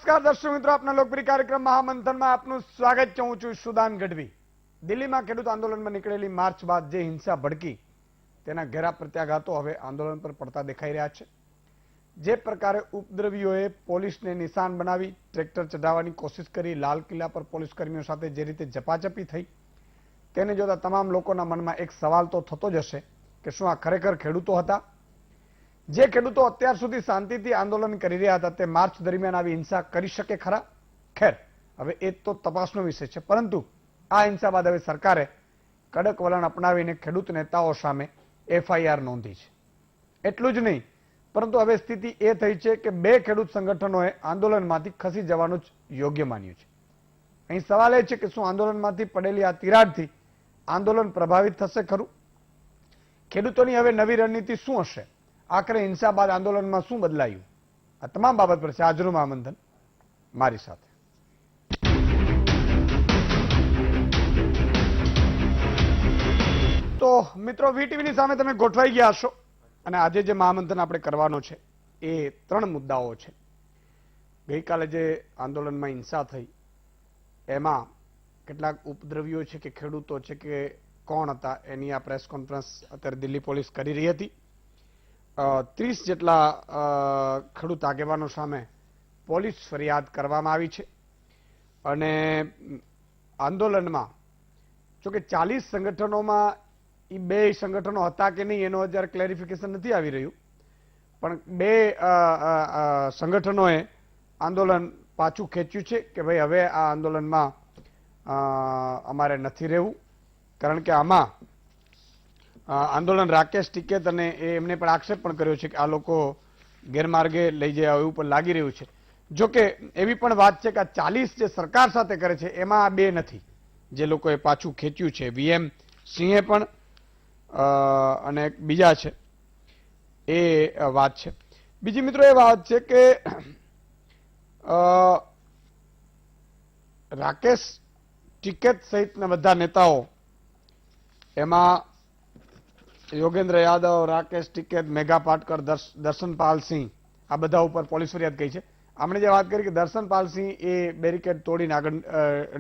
નમસ્કાર દર્શક મિત્રો, આપના લોકપ્રિય કાર્યક્રમ મહામંથનમાં આપનું સ્વાગત છે. હું છું સુદાન ગઢવી. દિલ્હીમાં ખેડૂત આંદોલનમાં નીકળેલી માર્ચ બાદ જે હિંસા ભડકી તેના ઘેરા પ્રત્યાઘાતો હવે આંદોલન પર પડતા દેખાઈ રહ્યા છે. જે પ્રકારે ઉપદ્રવીઓએ પોલીસને નિશાન બનાવી ટ્રેક્ટર ચઢાવવાની કોશિશ કરી, લાલ કિલ્લા પર પોલીસ કર્મીઓ સાથે જે રીતે ઝપાઝપી થઈ, તેને જોતા તમામ લોકોના મનમાં એક સવાલ તો થતો જ હશે કે શું આ ખરેખર ખેડૂતો હતા? જે ખેડૂતો અત્યાર સુધી શાંતિથી આંદોલન કરી રહ્યા હતા તે માર્ચ દરમિયાન આવી હિંસા કરી શકે ખરા? ખેર, હવે એ તો તપાસનો વિષય છે. પરંતુ આ હિંસા બાદ હવે સરકારે કડક વલણ અપનાવીને ખેડૂત નેતાઓ સામે FIR નોંધી છે. એટલું જ નહીં, પરંતુ હવે સ્થિતિ એ થઈ છે કે બે ખેડૂત સંગઠનોએ આંદોલનમાંથી ખસી જવાનું જ યોગ્ય માન્યું છે. અહીં સવાલ એ છે કે શું આંદોલનમાંથી પડેલી આ તિરાડથી આંદોલન પ્રભાવિત થશે ખરું? ખેડૂતોની હવે નવી રણનીતિ શું હશે? આખરે હિંસા બાદ આંદોલનમાં શું બદલાયું? આ તમામ બાબત પર છે આજનું મહામંથન મારી સાથે. તો મિત્રો, VTVની સામે તમે ગોઠવાઈ ગયા હશો અને આજે જે મહામંથન આપણે કરવાનો છે એ 3 મુદ્દાઓ છે. ગઈકાલે જે આંદોલનમાં હિંસા થઈ એમાં કેટલાક ઉપદ્રવીઓ છે કે ખેડૂતો છે કે કોણ હતા એની આ પ્રેસ કોન્ફરન્સ અત્યારે દિલ્હી પોલીસ કરી રહી હતી. 30 જેટલા ખેડૂત આગેવાનો સામે પોલીસ ફરિયાદ કરવામાં આવી છે અને આંદોલનમાં જોકે 40 સંગઠનોમાં એ બે સંગઠનો હતા કે નહીં એનો અત્યારે ક્લેરિફિકેશન નથી આવી રહ્યું, પણ બે સંગઠનોએ આંદોલન પાછું ખેંચ્યું છે કે ભાઈ હવે આ આંદોલનમાં અમારે નથી રહેવું, કારણ કે આમાં આંદોલન રાકેશ ટિકેત અને એમને પણ આક્ષેપ પણ કર્યો છે કે આ લોકો ગેરમાર્ગે લઈ જાય એવું પણ લાગી રહ્યું છે. જોકે એવી પણ વાત છે કે આ 40 જે સરકાર સાથે કરે છે એમાં આ બે નથી જે લોકોએ પાછું ખેંચ્યું છે. VM સિંહે પણ અને બીજા છે એ વાત છે. બીજી મિત્રો એ વાત છે કે રાકેશ ટિકેત સહિતના બધા નેતાઓ, એમાં યોગેન્દ્ર યાદવ, રાકેશ ટિકેત, મેઘા પાટકર, દર્શનપાલ સિંહ, આ બધા ઉપર પોલીસ ફરિયાદ કરી છે. આપણે જે વાત કરી કે દર્શનપાલ સિંહ એ બેરિકેડ તોડીને આગળ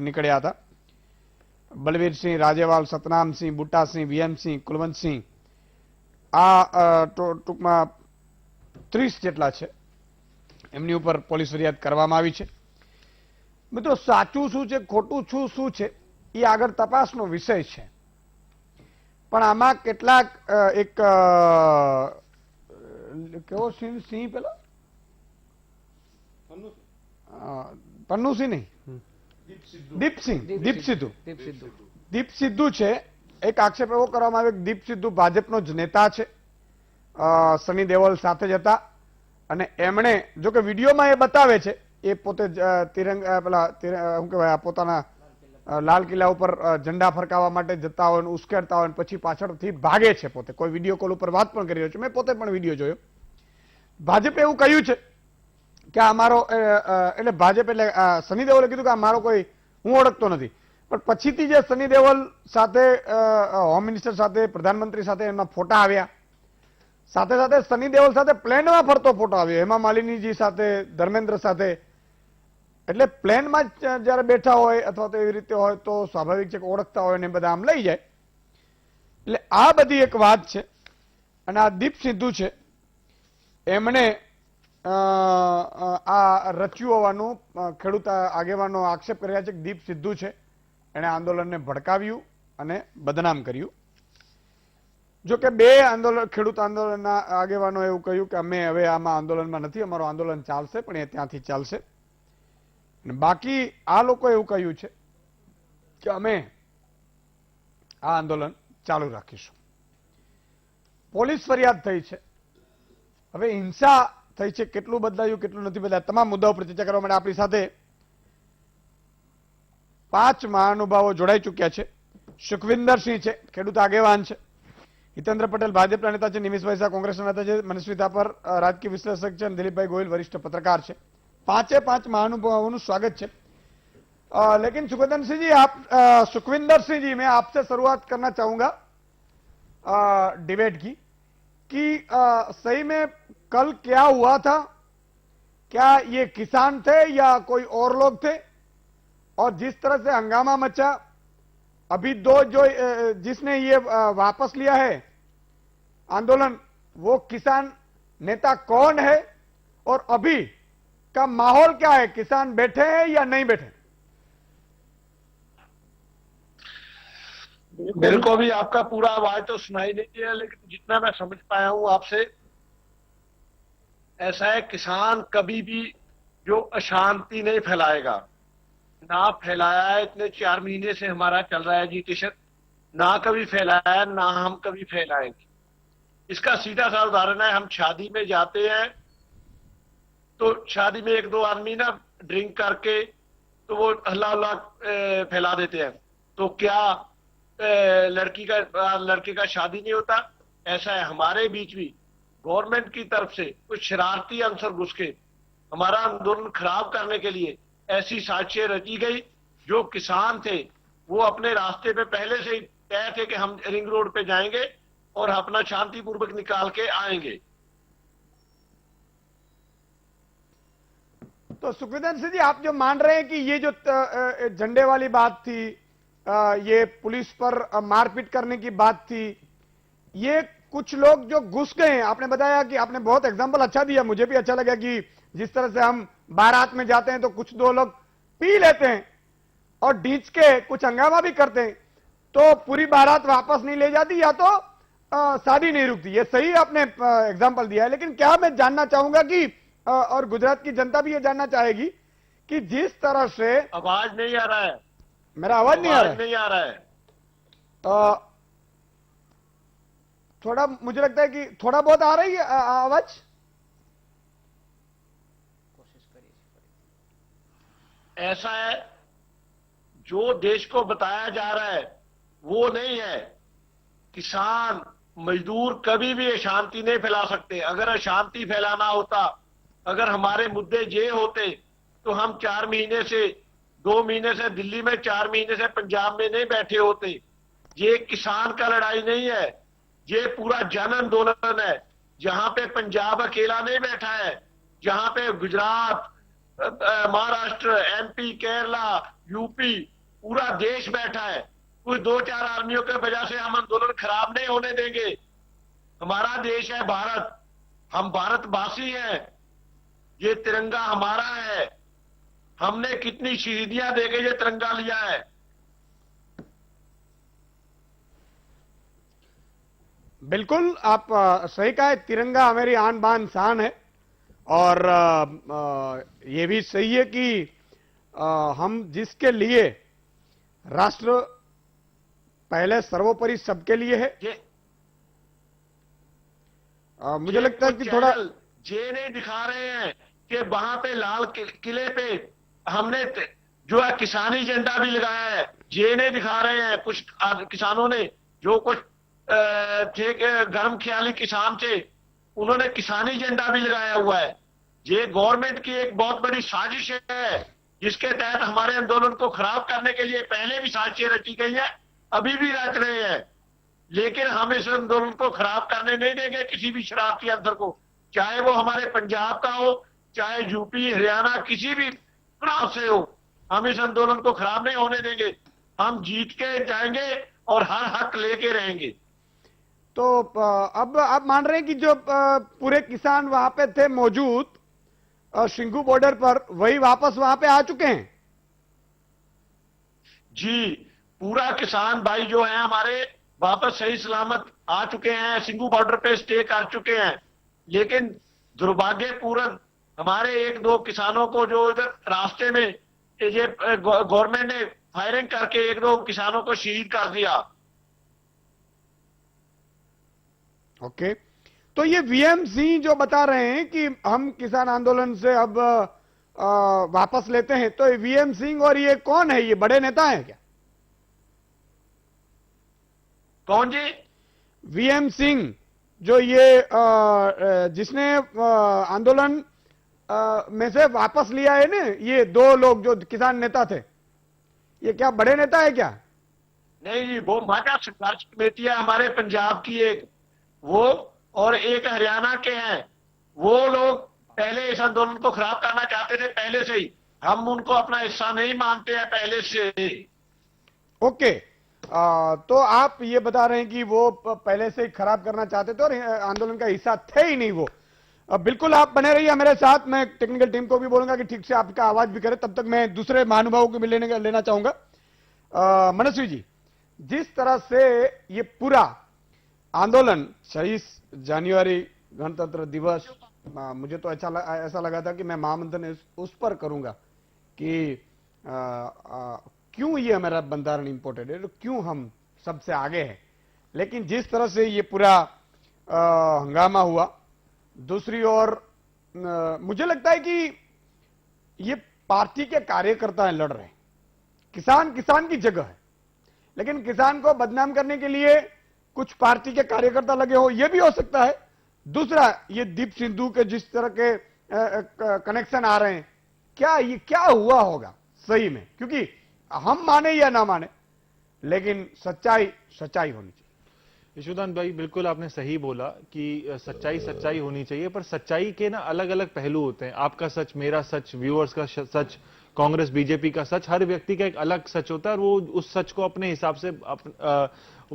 નીકળ્યા હતા. બલવીરસિંહ, રાજેવાલ, સતનામસિંહ, બુટ્ટાસિંહ, VM સિંહ, કુલવંતસિંહ, આ ટૂંકમાં 30 જેટલા છે, એમની ઉપર પોલીસ ફરિયાદ કરવામાં આવી છે. મિત્રો, સાચું શું છે, ખોટું શું છે એ આગળ તપાસનો વિષય છે. પણ આમાં કેટલાક એક કેવો સિંહ પેલો પન્નુસિંહ નહીં, દીપ સિદ્ધુ છે. એક આક્ષેપ એવો કરવામાં આવ્યો કે દીપ સિદ્ધુ ભાજપનો જ નેતા છે, સની દેઓલ સાથે જ હતા અને એમણે, જો કે વિડીયોમાં એ બતાવે છે એ પોતે શું કહેવાય પોતાના લાલ કિલ્લા ઉપર ઝંડા ફરકાવવા માટે જતા હોય, ઉશ્કેરતા હોય, પછી પાછળથી ભાગે છે. પોતે કોઈ વિડીયો કોલ ઉપર વાત પણ કરી રહ્યો છે, મેં પોતે પણ વિડીયો જોયો. ભાજપે એવું કહ્યું છે કે અમારો એટલે ભાજપ એટલે સની દેઓલે કીધું કે અમારો કોઈ હું ઓળખતો નથી, પણ પછીથી જે સની દેઓલ સાથે, હોમ મિનિસ્ટર સાથે, પ્રધાનમંત્રી સાથે એમના ફોટા આવ્યા, સાથે સાથે સની દેઓલ સાથે પ્લેનમાં ફરતો ફોટો આવ્યો, હેમા માલિનીજી સાથે, ધર્મેન્દ્ર સાથે. એટલે પ્લેનમાં જયારે બેઠા હોય અથવા તો એવી રીતે હોય તો સ્વાભાવિક છે કે ઓળખતા હોય ને બધા આમ લઈ જાય. એટલે આ બધી એક વાત છે. અને આ દીપ સિદ્ધુ છે, એમણે આ રચ્યું હોવાનું ખેડૂત આગેવાનો આક્ષેપ કર્યા છે કે દીપ સિદ્ધુ છે એણે આંદોલનને ભડકાવ્યું અને બદનામ કર્યું. જો કે બે ખેડૂત આંદોલનના આગેવાનો એવું કહ્યું કે અમે હવે આમાં આંદોલનમાં નથી, અમારું આંદોલન ચાલશે પણ એ ત્યાંથી ચાલશે. બાકી આ લોકો એવું કહ્યું છે કે અમે આ આંદોલન ચાલુ રાખીશું. પોલીસ ફરિયાદ થઈ છે. હવે હિંસા થઈ છે, કેટલું બદલાયું કેટલું નથી બદલાયું, તમામ મુદ્દાઓ પર ચર્ચા કરવા માટે આપણી સાથે 5 મહાનુભાવો જોડાઈ ચૂક્યા છે. સુખવિન્દરસિંહ છે, ખેડૂત આગેવાન છે. હિતેન્દ્ર પટેલ ભાજપના નેતા છે. નિમિષભાઈ શાહ કોંગ્રેસના નેતા છે. મનસ્વી થાપર રાજકીય વિશ્લેષક છે. અને દિલીપભાઈ ગોહિલ વરિષ્ઠ પત્રકાર છે. 5 महानुभावों स्वागत है। लेकिन सुखविंदर जी, सुखविंदर सिंह जी, मैं आपसे शुरुआत करना चाहूंगा डिबेट की कि सही में कल क्या हुआ था क्या ये किसान थे या कोई और लोग थे? और जिस तरह से हंगामा मचा, अभी दो जो जिसने ये वापस लिया है आंदोलन, वो किसान नेता कौन है और अभी का माहौल क्या है? किसान बैठे हैं या नहीं बैठे? मेरे को भी आपका पूरा आवाज तो सुनाई नहीं दिया, लेकिन जितना मैं समझ पाया हूं आपसे, ऐसा है, किसान कभी भी जो अशांति नहीं फैलाएगा, ना फैलाया है। इतने 4 महीने से हमारा चल रहा है एजिटेशन, ना कभी फैलाया है, ना हम कभी फैलाएंगे। इसका सीधा सा उदाहरण है, हम शादी में जाते हैं तो शादी में एक दो आदमी ना ड्रिंक करके तो वो हल्ला हल्ला फैला देते हैं, तो क्या लड़के का शादी नहीं होता? ऐसा है, हमारे बीच भी गवर्नमेंट की तरफ से कुछ शरारती अंसर घुस के हमारा आंदोलन खराब करने के लिए ऐसी साजिशें रची गई। जो किसान थे वो अपने रास्ते पे पहले से ही तय थे कि हम रिंग रोड पे जाएंगे और अपना शांतिपूर्वक निकाल के आएंगे। तो सुखविंदर सिंह जी, आप जो मान रहे हैं कि ये जो झंडे वाली बात थी, ये पुलिस पर मारपीट करने की बात थी, ये कुछ लोग जो घुस गए हैं, आपने बताया कि आपने बहुत एग्जांपल अच्छा दिया, मुझे भी अच्छा लगा कि जिस तरह से हम बारात में जाते हैं तो कुछ दो लोग पी लेते हैं और डीच के कुछ हंगामा भी करते हैं, तो पूरी बारात वापस नहीं ले जाती या तो शादी नहीं रुकती। ये सही आपने एग्जांपल दिया है। लेकिन क्या मैं जानना चाहूंगा कि और गुजरात की जनता भी ये जानना चाहेगी कि जिस तरह से आवाज नहीं आ रहा है, मेरा आवाज नहीं आ रहा है, नहीं आ रहा है। थोड़ा मुझे लगता है कि थोड़ा बहुत आ रही है आवाज। कोशिश करिए। ऐसा है, जो देश को बताया जा रहा है वो नहीं है। किसान मजदूर कभी भी अशांति नहीं फैला सकते। अगर अशांति फैलाना होता, अगर हमारे मुद्दे ये होते तो हम 4 महीने से 2 महीने से दिल्ली में, 4 महीने से पंजाब में नहीं बैठे होते। ये किसान का लड़ाई नहीं है, ये पूरा जन आंदोलन है। जहां पे पंजाब अकेला नहीं बैठा है, जहां पे गुजरात, महाराष्ट्र, एमपी, केरला, यूपी, पूरा देश बैठा है। कुछ 2-4 आदमियों की वजह से हम आंदोलन खराब नहीं होने देंगे। हमारा देश है भारत, हम भारतवासी हैं, ये तिरंगा हमारा है। हमने कितनी शहीदियां देके ये तिरंगा लिया है। बिल्कुल, आप सही कहा है, तिरंगा हमारी आन बान शान है। और ये भी सही है कि हम जिसके लिए राष्ट्र पहले सर्वोपरि सबके लिए है। मुझे लगता है कि थोड़ा ये नहीं दिखा रहे हैं कि वहां पे लाल किले पे हमने जो है किसानी झंडा भी लगाया है। ये नहीं दिखा रहे हैं। कुछ किसानों ने, जो कुछ थे गर्म ख्याली किसान थे, उन्होंने किसानी झंडा भी लगाया हुआ है। ये गवर्नमेंट की एक बहुत बड़ी साजिश है, जिसके तहत हमारे आंदोलन को खराब करने के लिए पहले भी साजिशें रची गई है, अभी भी रच रहे हैं। लेकिन हम इस आंदोलन को खराब करने नहीं देंगे किसी भी शरारती अंसर को, चाहे वो हमारे पंजाब का हो, चाहे यूपी, हरियाणा, किसी भी प्रांत से हो। हम इस आंदोलन को खराब नहीं होने देंगे। हम जीत के जाएंगे और हर हक लेके रहेंगे। तो अब आप मान रहे हैं कि जो पूरे किसान वहां पे थे मौजूद शिंगू बॉर्डर पर, वही वापस वहां पे आ चुके हैं? जी, पूरा किसान भाई जो है हमारे वापस सही सलामत आ चुके हैं, सिंगू बॉर्डर पे स्टे कर चुके हैं। लेकिन दुर्भाग्यपूर्ण हमारे 1-2 किसानों को जो इधर रास्ते में ये गवर्नमेंट ने फायरिंग करके 1-2 किसानों को शहीद कर दिया। ओके, तो ये वीएम सिंह जो बता रहे हैं कि हम किसान आंदोलन से अब वापस लेते हैं, तो वीएम सिंह और ये कौन है? ये बड़े नेता हैं क्या? कौन जी? वीएम सिंह, जो ये जिसने आंदोलन में से वापस लिया है ना, ये 2 लोग जो किसान नेता थे, ये क्या बड़े नेता है क्या? नहीं जी, वो माता संघर्ष कमेटी है हमारे पंजाब की एक, वो और एक हरियाणा के हैं। वो लोग पहले इस आंदोलन को खराब करना चाहते थे पहले से ही। हम उनको अपना हिस्सा नहीं मानते हैं पहले से ही। ओके। तो आप ये बता रहे हैं कि वो पहले से ही खराब करना चाहते थे और आंदोलन का हिस्सा थे ही नहीं वो। बिल्कुल आप बने रहिए मेरे साथ। मैं टेक्निकल टीम को भी बोलूंगा कि ठीक से आपका आवाज भी करे, तब तक मैं दूसरे महानुभावों को भी लेना चाहूंगा। मनस्वी जी, जिस तरह से ये पूरा आंदोलन 26 जनवरी गणतंत्र दिवस, मुझे तो ऐसा लगा था कि मैं महामंथन उस पर करूंगा कि क्यों ये हमारा बंधारण इंपॉर्टेंट है, तो क्यों हम सबसे आगे हैं। लेकिन जिस तरह से ये पूरा हंगामा हुआ, दूसरी ओर मुझे लगता है कि ये पार्टी के कार्यकर्ता लड़ रहे हैं। किसान की जगह है, लेकिन किसान को बदनाम करने के लिए कुछ पार्टी के कार्यकर्ता लगे हो, यह भी हो सकता है। दूसरा, ये दीप सिद्धू के जिस तरह के कनेक्शन आ रहे हैं, क्या हुआ होगा सही में, क्योंकि हम माने या ना माने, लेकिन सच्चाई होनी चाहिए। यशोदान भाई, बिल्कुल आपने सही बोला कि सच्चाई होनी चाहिए, पर सच्चाई के ना अलग अलग पहलू होते हैं। आपका सच, मेरा सच, व्यूअर्स का सच, कांग्रेस बीजेपी का सच, हर व्यक्ति का एक अलग सच होता है और वो उस सच को अपने हिसाब से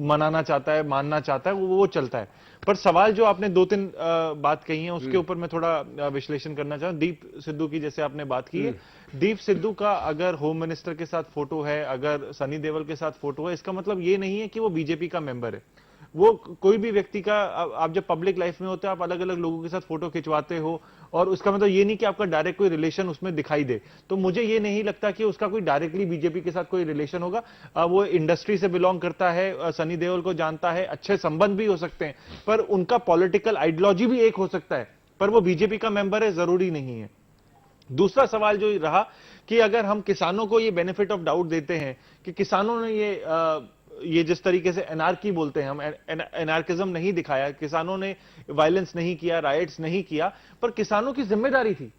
मनाना चाहता है, मानना चाहता है, वो चलता है। पर सवाल जो आपने दो तीन बात कही है, उसके ऊपर मैं थोड़ा विश्लेषण करना चाहूँ। दीप सिद्धू की जैसे आपने बात की है, दीप सिद्धू का अगर होम मिनिस्टर के साथ फोटो है, अगर सनी देओल के साथ फोटो है, इसका मतलब ये नहीं है कि वो बीजेपी का मेंबर है। वो कोई भी व्यक्ति का, आप जब पब्लिक लाइफ में होते हो, आप अलग अलग लोगों के साथ फोटो खिंचवाते हो, और उसका मतलब ये नहीं कि आपका डायरेक्ट कोई रिलेशन उसमें दिखाई दे। तो मुझे ये नहीं लगता कि उसका कोई डायरेक्टली बीजेपी के साथ कोई रिलेशन होगा। वो इंडस्ट्री से बिलोंग करता है, सनी देओल को जानता है, अच्छे संबंध भी हो सकते हैं, पर उनका पॉलिटिकल आइडियोलॉजी भी एक हो सकता है, पर वो बीजेपी का मेंबर है, जरूरी नहीं है। दूसरा सवाल जो रहा कि अगर हम किसानों को ये बेनिफिट ऑफ डाउट देते हैं कि किसानों ने ये जिस तरीके से एनार्की बोलते हैं, हम एनार्किज्म नहीं दिखाया, किसानों ने वायलेंस नहीं किया, राइट्स नहीं किया, पर किसानों की जिम्मेदारी थी।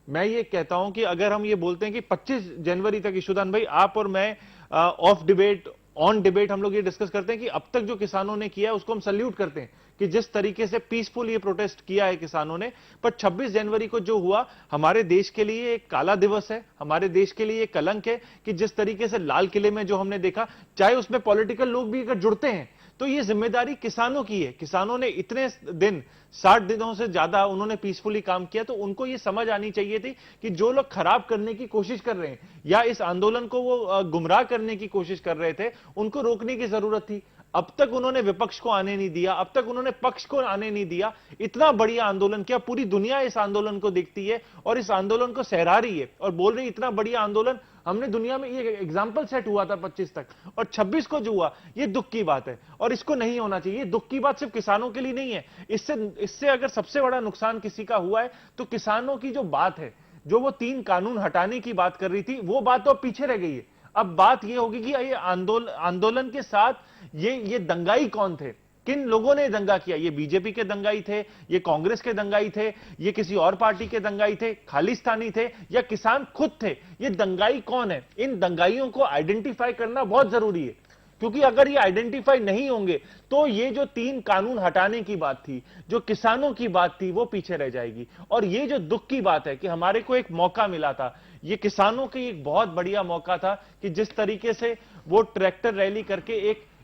मैं ये कहता हूं कि अगर हम ये बोलते हैं कि 25 जनवरी तक, ईशुदान भाई, आप और मैं ऑफ डिबेट, ऑन डिबेट हम लोग ये डिस्कस करते हैं कि अब तक जो किसानों ने किया उसको हम सल्यूट करते हैं कि जिस तरीके से पीसफुल ये प्रोटेस्ट किया है किसानों ने। पर 26 जनवरी को जो हुआ, हमारे देश के लिए एक काला दिवस है, हमारे देश के लिए एक कलंक है कि जिस तरीके से लाल किले में जो हमने देखा, चाहे उसमें पॉलिटिकल लोग भी अगर जुड़ते हैं, तो ये जिम्मेदारी किसानों की है। किसानों ने इतने दिन, 60 दिनों से ज्यादा उन्होंने पीसफुली काम किया, तो उनको ये समझ आनी चाहिए थी कि जो लोग खराब करने की कोशिश कर रहे हैं या इस आंदोलन को वो गुमराह करने की कोशिश कर रहे थे, उनको रोकने की जरूरत थी। अब तक उन्होंने विपक्ष को आने नहीं दिया, अब तक उन्होंने पक्ष को आने नहीं दिया। इतना बढ़िया आंदोलन किया, पूरी दुनिया इस आंदोलन को देखती है और इस आंदोलन को सहरा रही है और बोल रही है इतना बढ़िया आंदोलन हमने दुनिया में, ये एग्जाम्पल सेट हुआ था 25 तक, और 26 को जो हुआ, ये दुख की बात है और इसको नहीं होना चाहिए। ये दुख की बात सिर्फ किसानों के लिए नहीं है, इससे अगर सबसे बड़ा नुकसान किसी का हुआ है तो किसानों की जो बात है, जो वो 3 कानून हटाने की बात कर रही थी, वो बात तो पीछे रह गई है। अब बात ये होगी कि ये आंदोलन के साथ ये दंगाई कौन थे, किन लोगों ने दंगा किया। ये बीजेपी के दंगाई थे, ये कांग्रेस के दंगाई थे, ये किसी और पार्टी के दंगाई थे, खालिस्तानी थे, या किसान खुद थे। ये दंगाई कौन है, इन दंगाइयों को आइडेंटिफाई करना बहुत जरूरी है, क्योंकि अगर ये आइडेंटिफाई नहीं होंगे तो ये जो 3 कानून हटाने की बात थी, जो किसानों की बात थी, वो पीछे रह जाएगी। और ये जो दुख की बात है कि हमारे को एक मौका मिला था, ये किसानों की एक बहुत बढ़िया मौका था कि जिस तरीके से वो ट्रैक्टर रैली करके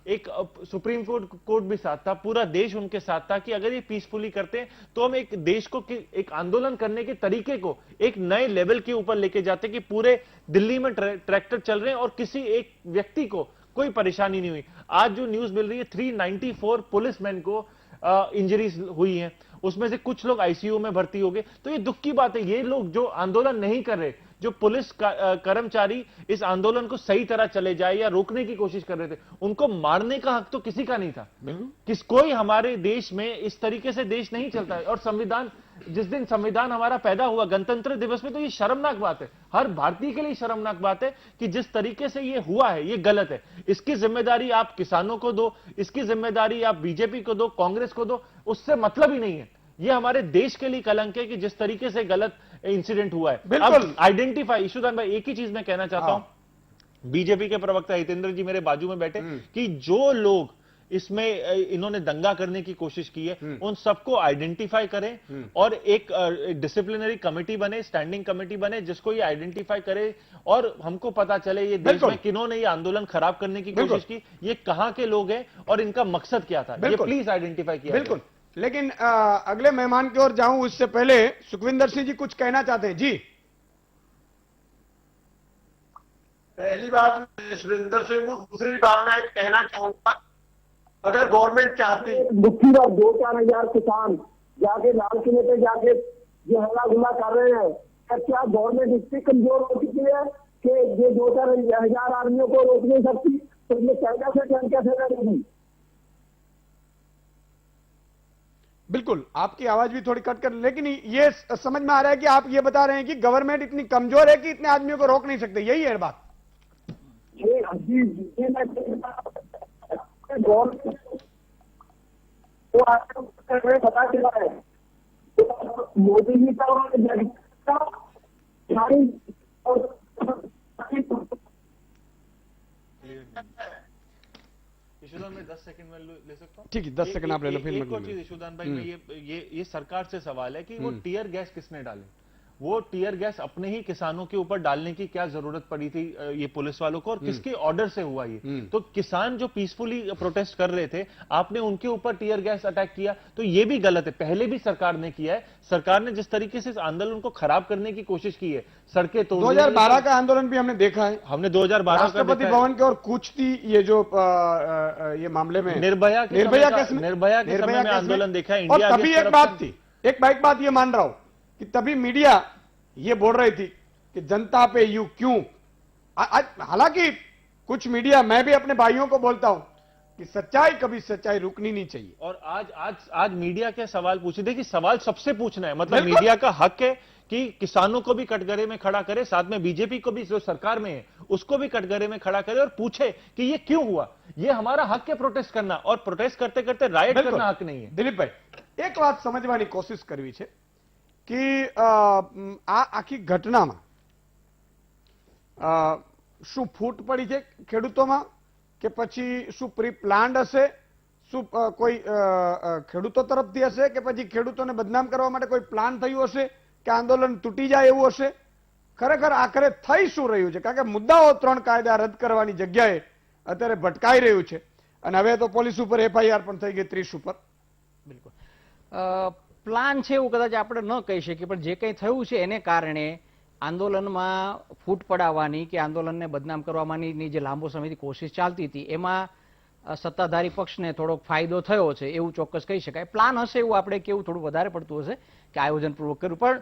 एक सुप्रीम कोर्ट भी साथ था, पूरा देश उनके साथ था कि अगर ये पीसफुली करते हैं तो हम एक देश को एक आंदोलन करने के तरीके को एक नए लेवल के ऊपर लेके जाते कि पूरे दिल्ली में ट्रैक्टर चल रहे हैं और किसी एक व्यक्ति को कोई परेशानी नहीं हुई। आज जो न्यूज मिल रही है, 394 पुलिसमैन को इंजरीज हुई हैं, उसमें से कुछ लोग आईसीयू में भर्ती हो गए। तो ये दुख की बात है, ये लोग जो आंदोलन नहीं कर रहे, जो पुलिस कर्मचारी इस आंदोलन को सही तरह चले जाए या रोकने की कोशिश कर रहे थे, उनको मारने का हक तो किसी का नहीं था। कोई हमारे देश में इस तरीके से देश नहीं चलता है। और संविधान, जिस दिन संविधान हमारा पैदा हुआ, गणतंत्र दिवस में, तो ये शर्मनाक बात है, हर भारतीय के लिए शर्मनाक बात है कि जिस तरीके से ये हुआ है, ये गलत है। इसकी जिम्मेदारी आप किसानों को दो, इसकी जिम्मेदारी आप बीजेपी को दो, कांग्रेस को दो, उससे मतलब ही नहीं है। ये हमारे देश के लिए कलंक है कि जिस तरीके से गलत इंसिडेंट हुआ है। अब आइडेंटिफाई, ईशुदान भाई, एक ही चीज मैं कहना चाहता हूं, बीजेपी के प्रवक्ता हितेंद्र जी मेरे बाजू में बैठे, कि जो लोग इसमें इन्होंने दंगा करने की कोशिश की है, उन सबको आइडेंटिफाई करें और एक डिसिप्लिनरी कमेटी बने, स्टैंडिंग कमेटी बने, जिसको ये आइडेंटिफाई करे और हमको पता चले ये देश में किन्होंने ये आंदोलन खराब करने की कोशिश की, ये कहां के लोग हैं और इनका मकसद क्या था, ये प्लीज आइडेंटिफाई किया। बिल्कुल। लेकिन अगले मेहमान की ओर जाऊं उससे पहले सुखविंदर सिंह जी कुछ कहना चाहते हैं जी। पहली बात सुरेंद्र सिंह को, दूसरी बात मैं कहना चाहूंगा, अगर गवर्नमेंट चाहती, दुखी और 2-4 हजार किसान जाके लाल किले पे जाके जो हल्ला गुल्ला कर रहे हैं, क्या गवर्नमेंट इतनी कमजोर हो चुकी है कि ये 2-4 हजार आदमियों को रोक नहीं सकती, तो ये कैसे लड़ेगी? बिल्कुल, आपकी आवाज भी थोड़ी कट कर, लेकिन ये समझ में आ रहा है कि आप ये बता रहे हैं कि गवर्नमेंट इतनी कमजोर है कि इतने आदमियों को रोक नहीं सकते, यही है बात? गवर्नमेंट पता चला है मोदी जी का यशोदान में 10 सेकंड में ले सकता हूँ? ठीक है, 10 सेकंड आप ले लो, फिर एक और चीज यशोदान भाई, मैं ये सरकार से सवाल है कि वो टीयर गैस किसने डाले? वो टीयर गैस अपने ही किसानों के ऊपर डालने की क्या जरूरत पड़ी थी ये पुलिस वालों को, और किसके ऑर्डर से हुआ ये? तो किसान जो पीसफुली प्रोटेस्ट कर रहे थे, आपने उनके ऊपर टीयर गैस अटैक किया, तो ये भी गलत है। पहले भी सरकार ने किया है, सरकार ने जिस तरीके से इस आंदोलन को खराब करने की कोशिश की है, सड़कें तोड़, 2012 का आंदोलन भी हमने देखा है, हमने 2012 का राष्ट्रपति भवन के और कुछ थी ये जो ये मामले में निर्भया के समय में आंदोलन देखा है। और तभी एक बात थी, एक बात ये मान रहा हूं कि तभी मीडिया ये बोल रही थी कि जनता पे यू क्यों, हालांकि कुछ मीडिया, मैं भी अपने भाइयों को बोलता हूं कि सच्चाई रुकनी नहीं चाहिए। और आज मीडिया के सवाल पूछे, देखिए सवाल सबसे पूछना है, मतलब मीडिया का हक है कि किसानों को भी कटघरे में खड़ा करे, साथ में बीजेपी को भी जो सरकार में है उसको भी कटघरे में खड़ा करे और पूछे कि ये क्यों हुआ। ये हमारा हक है प्रोटेस्ट करना, और प्रोटेस्ट करते करते राइट करना हक नहीं है। दिलीप भाई, एक बात समझવાની कोशिश करवी છે કે આ આખી ઘટનામાં શું ફૂટ પડી છે ખેડૂતોમાં, કે પછી શું પ્રી પ્લાન્ડ હશે, શું કોઈ ખેડૂતો તરફથી હશે, કે પછી ખેડૂતોને બદનામ કરવા માટે કોઈ પ્લાન થયું હશે કે આંદોલન તૂટી જાય એવું હશે? ખરેખર આખરે થઈ શું રહ્યું છે? કારણ કે મુદ્દાઓ 3 કાયદા રદ કરવાની જગ્યાએ અત્યારે ભટકાઈ રહ્યું છે, અને હવે તો પોલીસ ઉપર એફઆઈઆર પણ થઈ ગઈ 30 ઉપર. બિલકુલ પ્લાન છે એવું કદાચ આપણે ન કહી શકીએ, પણ જે કંઈ થયું છે એને કારણે આંદોલનમાં ફૂટ પડાવવાની કે આંદોલનને બદનામ કરવાની જે લાંબો સમયથી કોશિશ ચાલતી હતી એમાં સત્તાધારી પક્ષને થોડોક ફાયદો થયો છે એવું ચોક્કસ કહી શકાય. પ્લાન હશે એવું આપણે કેવું થોડું વધારે પડતું હશે કે આયોજનપૂર્વક કર્યું, પણ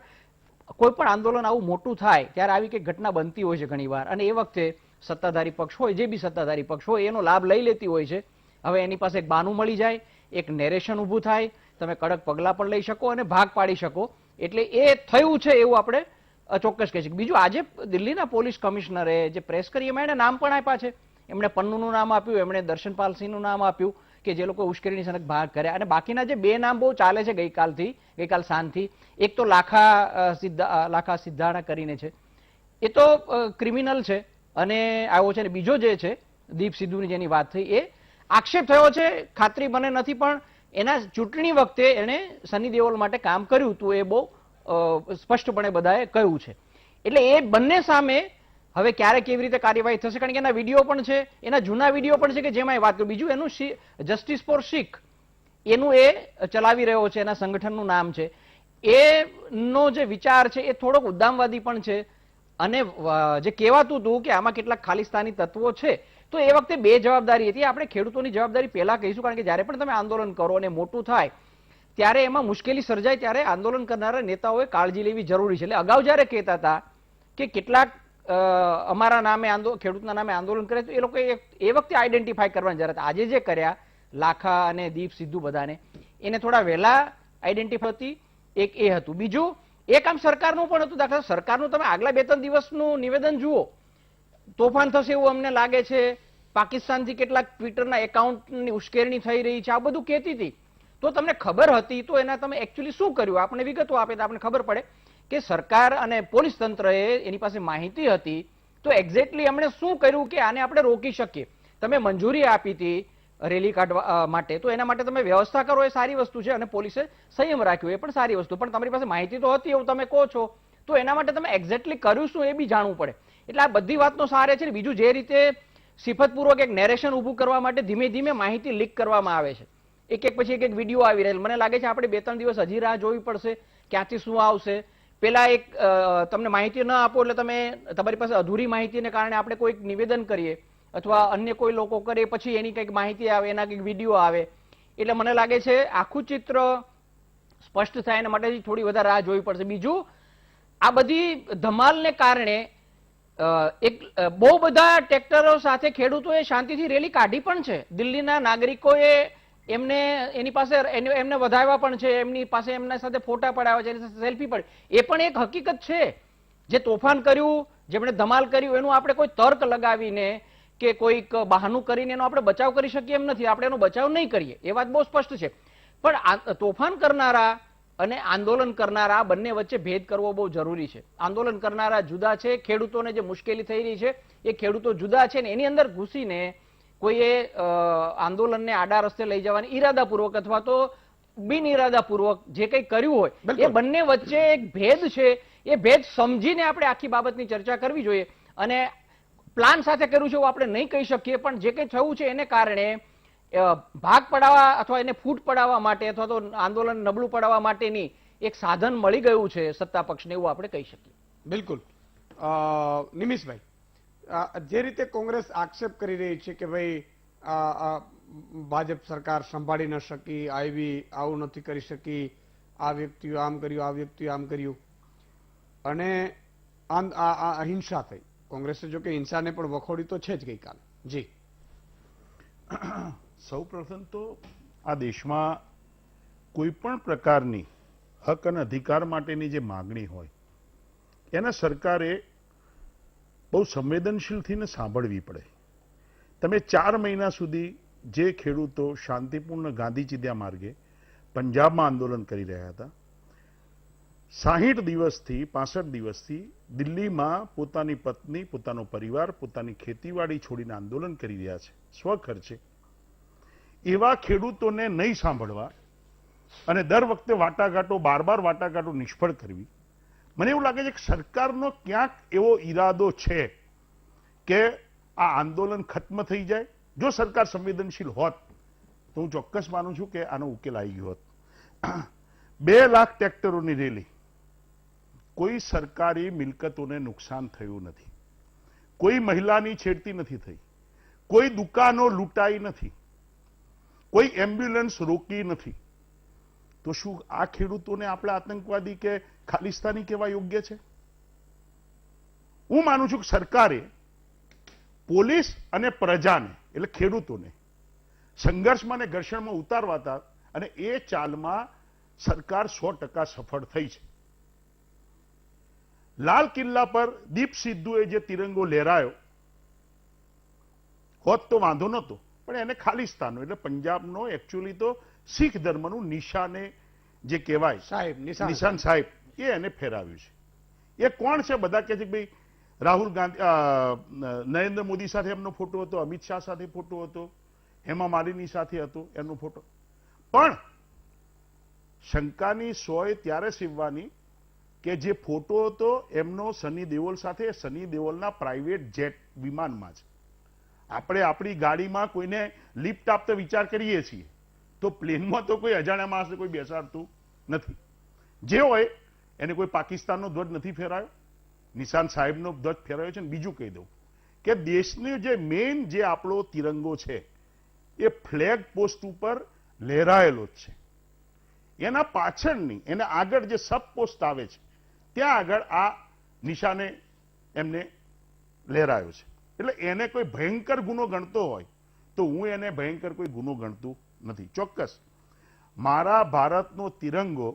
કોઈ પણ આંદોલન આવું મોટું થાય ત્યારે આવી કંઈક ઘટના બનતી હોય છે ઘણીવાર, અને એ વખતે સત્તાધારી પક્ષ હોય, જે બી સત્તાધારી પક્ષ હોય એનો લાભ લઈ લેતી હોય છે. હવે એની પાસે એક બાનું મળી જાય, એક નેરેશન ઊભું થાય, તમે કડક પગલાં પણ લઈ શકો અને ભાગ પાડી શકો. એટલે એ થયું છે એવું આપણે ચોક્કસ કહી શકીએ. બીજું, આજે દિલ્હીના પોલીસ કમિશનરે જે પ્રેસ કરી એમાં એણે નામ પણ આપ્યા છે. એમણે પન્નુનું નામ આપ્યું, એમણે દર્શનપાલસિંહનું નામ આપ્યું કે જે લોકો ઉશ્કેરણી સનક ભાગ કર્યા, અને બાકીના જે 2 નામ બહુ ચાલે છે ગઈકાલ સાંજથી, એક તો લાખા સિદ્ધાણા કરીને છે, એ તો ક્રિમિનલ છે અને આવ્યો છે, અને બીજો જે છે દીપ સિદ્ધુની જેની વાત થઈ, એ આક્ષેપ થયો છે, ખાતરી મને નથી, પણ એના ચૂંટણી વખતે એણે સની દેઓલ માટે કામ કર્યું હતું, એ બહુ સ્પષ્ટપણે બધાએ કહ્યું છે. એટલે એ બંને સામે હવે ક્યારે કેવી રીતે કાર્યવાહી થશે, કારણ કે એના વિડીયો પણ છે, એના જૂના વિડીયો પણ છે કે જેમાં એ વાત કરી. બીજું એનું જસ્ટિસ ફોર શીખ એનું એ ચલાવી રહ્યો છે, એના સંગઠનનું નામ છે. એનો જે વિચાર છે એ થોડોક ઉદ્દામવાદી પણ છે, અને જે કહેવાતું હતું કે આમાં કેટલાક ખાલિસ્તાની તત્વો છે, તો એ વખતે 2 જવાબદારી હતી. આપણે ખેડૂતોની જવાબદારી પહેલા કહીશું, કારણ કે જ્યારે પણ તમે આંદોલન કરો અને મોટું થાય ત્યારે એમાં મુશ્કેલી સર્જાય ત્યારે આંદોલન કરનારા નેતાઓએ કાળજી લેવી જરૂરી છે. એટલે અગાઉ જ્યારે કહેતા હતા કે કેટલાક અમારા નામે ખેડૂતના નામે આંદોલન કરે, તો એ લોકો એ વખતે આઈડેન્ટિફાઈ કરવાની જરૂર હતી. આજે જે કર્યા લાખા અને દીપ સિદ્ધુ બધાને, એને થોડા વહેલા આઈડેન્ટિફાઈ હતી, એક એ હતું. બીજું એ કામ સરકારનું પણ હતું. દાખલા સરકારનું તમે આગલા 2-3 દિવસનું નિવેદન જુઓ, તોફાન થશે એવું અમને લાગે છે, પાકિસ્તાનથી કેટલાક ટ્વિટરના એકાઉન્ટની ઉશ્કેરણી થઈ રહી છે, આ બધું કહેતી હતી. તો તમને ખબર હતી તો એના તમે એકચ્યુઅલી શું કર્યું, આપણે વિગતો આપે તો આપણે ખબર પડે કે સરકાર અને પોલીસ તંત્રએ એની પાસે માહિતી હતી, તો એક્ઝેક્ટલી એમણે શું કર્યું કે આને આપણે રોકી શકીએ. તમે મંજૂરી આપી હતી રેલી કાઢવા માટે, તો એના માટે તમે વ્યવસ્થા કરો એ સારી વસ્તુ છે અને પોલીસે સંયમ રાખ્યો એ પણ સારી વસ્તુ, પણ તમારી પાસે માહિતી તો હતી એવું તમે કહો છો, તો એના માટે તમે એક્ઝેક્ટલી કર્યું શું એ બી જાણવું પડે. એટલે આ બધી વાતનો સાર એ છે ને. બીજું, જે રીતે સિફતપૂર્વક એક નેરેશન ઊભું કરવા માટે ધીમે ધીમે માહિતી લીક કરવામાં આવે છે, એક પછી એક વિડીયો આવી રહેલ, મને લાગે છે આપણે 2-3 દિવસ હજી રાહ જોવી પડશે ક્યાંથી શું આવશે. પેલા એક તમને માહિતી ન આપો એટલે તમારી પાસે અધૂરી માહિતીને કારણે આપણે કોઈક નિવેદન કરીએ અથવા અન્ય કોઈ લોકો કરે, પછી એની કંઈક માહિતી આવે, એના કંઈક વિડીયો આવે, એટલે મને લાગે છે આખું ચિત્ર સ્પષ્ટ થાય એના માટે થોડી વધારે રાહ જોવી પડશે. બીજું, આ બધી ધમાલને કારણે બહુ બધા ટ્રેક્ટરો સાથે ખેડૂતોએ શાંતિથી રેલી કાઢી પણ છે. દિલ્હીના નાગરિકોએ એની પાસે એમને વધાવ્યા પણ છે, એમની પાસે એમના સાથે ફોટા પડાવ્યા છે, સેલ્ફી પડી. એ પણ એક હકીકત છે. જે તોફાન કર્યું, જેમણે ધમાલ કર્યું, એનું આપણે કોઈ તર્ક લગાવીને કે કોઈક બહાનું કરીને એનો આપણે બચાવ કરી શકીએ એમ નથી. આપણે એનો બચાવ નહીં કરીએ, એ વાત બહુ સ્પષ્ટ છે. પણ તોફાન કરનારા અને આંદોલન કરનારા બંને વચ્ચે ભેદ કરવો બહુ જરૂરી છે. આંદોલન કરનારા જુદા છે, ખેડૂતોને જે મુશ્કેલી થઈ રહી છે એ ખેડૂતો જુદા છે, ને એની અંદર ઘૂસીને કોઈએ આંદોલનને આડા રસ્તે લઈ જવાની ઈરાદાપૂર્વક અથવા તો બિન ઈરાદાપૂર્વક જે કંઈ કર્યું હોય, એ બંને વચ્ચે એક ભેદ છે. એ ભેદ સમજીને આપણે આખી બાબતની ચર્ચા કરવી જોઈએ. અને પ્લાન સાથે કર્યું છે એવું આપણે નહીં કહી શકીએ, પણ જે કંઈ થયું છે એને કારણે ભાગ પડાવવા અથવા એને ફૂટ પડાવવા માટે અથવા તો આંદોલન નબળું પડાવવા માટેની એક સાધન મળી ગયું છે સત્તા પક્ષને, એવું આપણે કહી શકીએ. બિલકુલ. નિમિષભાઈ, જે રીતે કોંગ્રેસ આક્ષેપ કરી રહી છે કે ભાઈ ભાજપ સરકાર સંભાળી ન શકી, આવું નથી કરી શકી, આ વ્યક્તિઓ આમ કર્યું, આ વ્યક્તિઓ આમ કર્યું, અને હિંસા થઈ. કોંગ્રેસે જો કે હિંસાને પણ વખોડી તો છે જ ગઈકાલે. જી, સૌ પ્રથમ તો આ દેશમાં કોઈ પણ પ્રકારની હક અને અધિકાર માટેની જે માગણી હોય એને સરકારે બહુ સંવેદનશીલ થઈને સાંભળવી પડે. તમે 4 મહિના સુધી જે ખેડૂતો શાંતિપૂર્ણ ગાંધી ચિંધ્યા માર્ગે પંજાબમાં આંદોલન કરી રહ્યા હતા, 60 દિવસથી 65 દિવસથી દિલ્હીમાં પોતાની પત્ની, પોતાનો પરિવાર, પોતાની ખેતીવાડી છોડીને આંદોલન કરી રહ્યા છે સ્વખર્ચે, એવા ખેડૂતોને નહીં સાંભળવા અને દર વખતે વાટાઘાટો, બાર વાટાઘાટો નિષ્ફળ કરવી, મને એવું લાગે છે કે સરકારનો ક્યાંક એવો ઈરાદો છે કે આ આંદોલન ખત્મ થઈ જાય. જો સરકાર સંવેદનશીલ હોત તો હું ચોક્કસ માનું છું કે આનો ઉકેલ આવી ગયો હોત. 2 લાખ ટ્રેક્ટરોની રેલી, કોઈ સરકારી મિલકતોને નુકસાન થયું નથી, કોઈ મહિલાની છેડતી નથી થઈ, કોઈ દુકાનો લૂંટાઈ નથી, કોઈ એમ્બ્યુલન્સ રોકી નથી, તો શું આ ખેડૂતોને આપણે આતંકવાદી કે ખાલિસ્તાની કહેવા યોગ્ય છે? હું માનું છું કે સરકારે પોલીસ અને પ્રજાને એટલે ખેડૂતોને સંઘર્ષમાં અને ઘર્ષણમાં ઉતારવા હતા, અને એ ચાલમાં સરકાર 100% સફળ થઈ છે. લાલ કિલ્લા પર દીપ સિદ્ધુએ જે તિરંગો લહેરાયો હોત તો વાંધો નહોતો, પણ એને ખાલિસ્તાનનો એટલે પંજાબનો એકચ્યુઅલી તો શીખ ધર્મનું નિશાને જે કહેવાય સાહેબ, નિશાન સાહેબ, એ એને ફેરાવ્યું છે. એ કોણ છે? બધા કહે છે કે ભાઈ રાહુલ ગાંધી, નરેન્દ્ર મોદી સાથે એમનો ફોટો હતો, અમિત શાહ સાથે ફોટો હતો, હેમા માલિની સાથે હતો એમનો ફોટો. પણ શંકાની સોય ત્યારે સીવવાની કે જે ફોટો હતો એમનો સની દેઓલ સાથે, સની દેઓલના પ્રાઇવેટ જેટ વિમાનમાં છે. આપણે આપણી ગાડીમાં કોઈને લિફ્ટ આપતો વિચાર કરીએ છીએ, તો પ્લેનમાં તો કોઈ અજાણ્યા માણસને કોઈ બેસાડતું નથી. જે હોય એને કોઈ પાકિસ્તાનનો ધ્વજ નથી ફેરાયો, નિશાન સાહેબનો ધ્વજ ફેરાયો છે. બીજું કહી દઉં કે દેશનો જે મેઇન જે આપણો તિરંગો છે એ ફ્લેગ પોસ્ટ ઉપર લહેરાયેલો જ છે. એના પાછળની, એને આગળ જે સબ પોસ્ટ આવે છે ત્યાં આગળ આ નિશાને એમને લહેરાયો છે. એટલે એને કોઈ ભયંકર ગુનો ગણતો હોય તો હું એને ભયંકર કોઈ ગુનો ગણતું નથી. ચોક્કસ મારા ભારતનો તિરંગો